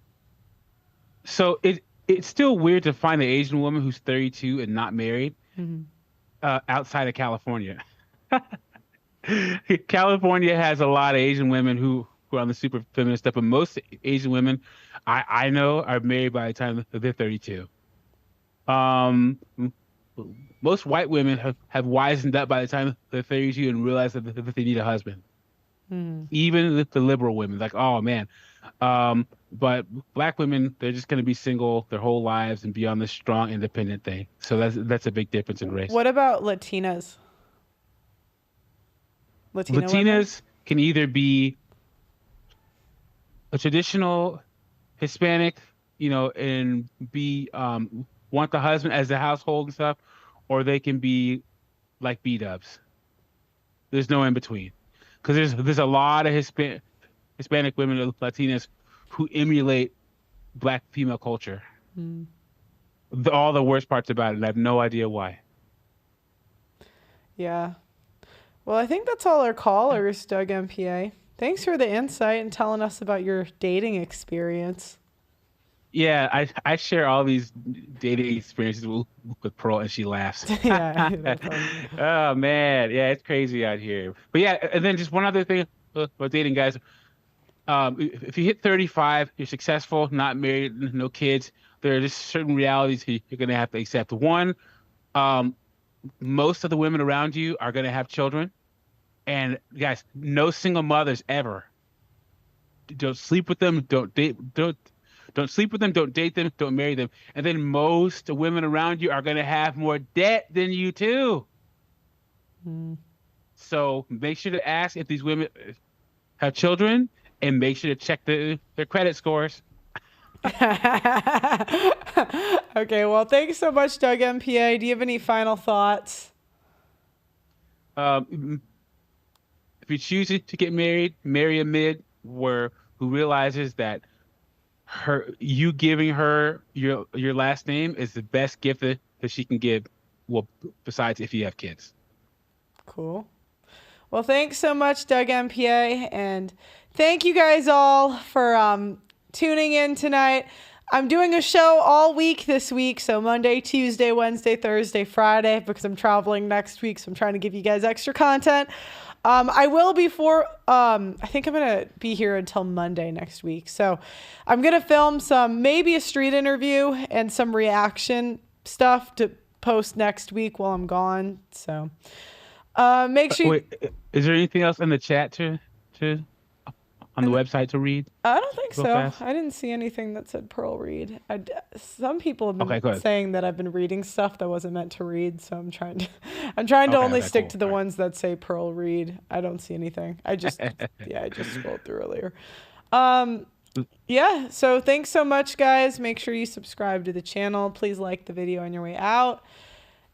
[SPEAKER 1] So
[SPEAKER 4] it's still weird to find an Asian woman who's 32 and not married outside of California. California has a lot of Asian women who are on the super feminist stuff, but most Asian women I know are married by the time they're 32. Most white women have wisened up by the time they're 32 and realize that they need a husband. Even the liberal women, like, oh man. But black women, they're just going to be single their whole lives and be on this strong, independent thing. So that's a big difference in race.
[SPEAKER 1] What about Latinas? Latinas women?
[SPEAKER 4] Can either be a traditional Hispanic, and be want the husband as the household and stuff, or they can be like B-dubs. There's no in between, because there's a lot of Hispanic women or Latinas who emulate black female culture. All the worst parts about it, and I have no idea why.
[SPEAKER 1] Yeah. Well, I think that's all our callers, Doug MPA. Thanks for the insight and telling us about your dating experience.
[SPEAKER 4] Yeah, I share all these dating experiences with Pearl, and she laughs.
[SPEAKER 1] Yeah.
[SPEAKER 4] Oh man, yeah, it's crazy out here. But yeah, and then just one other thing about dating, guys. If you hit 35, you're successful, not married, no kids. There are just certain realities you're gonna have to accept. One, most of the women around you are gonna have children, and guys, no single mothers ever. Don't sleep with them. Don't sleep with them. Don't date them. Don't marry them. And then most women around you are going to have more debt than you too. So make sure to ask if these women have children, and make sure to check their credit scores.
[SPEAKER 1] Okay, well, thanks so much, Doug MPA. Do you have any final thoughts?
[SPEAKER 4] If you choose to get married, marry a mid who realizes that you giving her your last name is the best gift that she can give. Well, besides if you have kids.
[SPEAKER 1] Cool. Well, thanks so much, Doug MPA, and thank you guys all for tuning in tonight. I'm doing a show all week this week, so Monday, Tuesday, Wednesday, Thursday, Friday, because I'm traveling next week, so I'm trying to give you guys extra content. I will I think I'm going to be here until Monday next week. So I'm going to film maybe a street interview and some reaction stuff to post next week while I'm gone. So make sure.
[SPEAKER 4] Wait, is there anything else in the chat on the website to read?
[SPEAKER 1] I don't think so.
[SPEAKER 4] Fast?
[SPEAKER 1] I didn't see anything that said Pearl read. Some people have been
[SPEAKER 4] Okay,
[SPEAKER 1] saying that I've been reading stuff that wasn't meant to read, so I'm trying to only stick to the ones that say Pearl read. I don't see anything. I just scrolled through earlier. Yeah, so thanks so much, guys. Make sure you subscribe to the channel. Please like the video on your way out.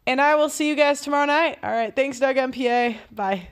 [SPEAKER 1] And I will see you guys tomorrow night. All right, thanks, Doug MPA. Bye.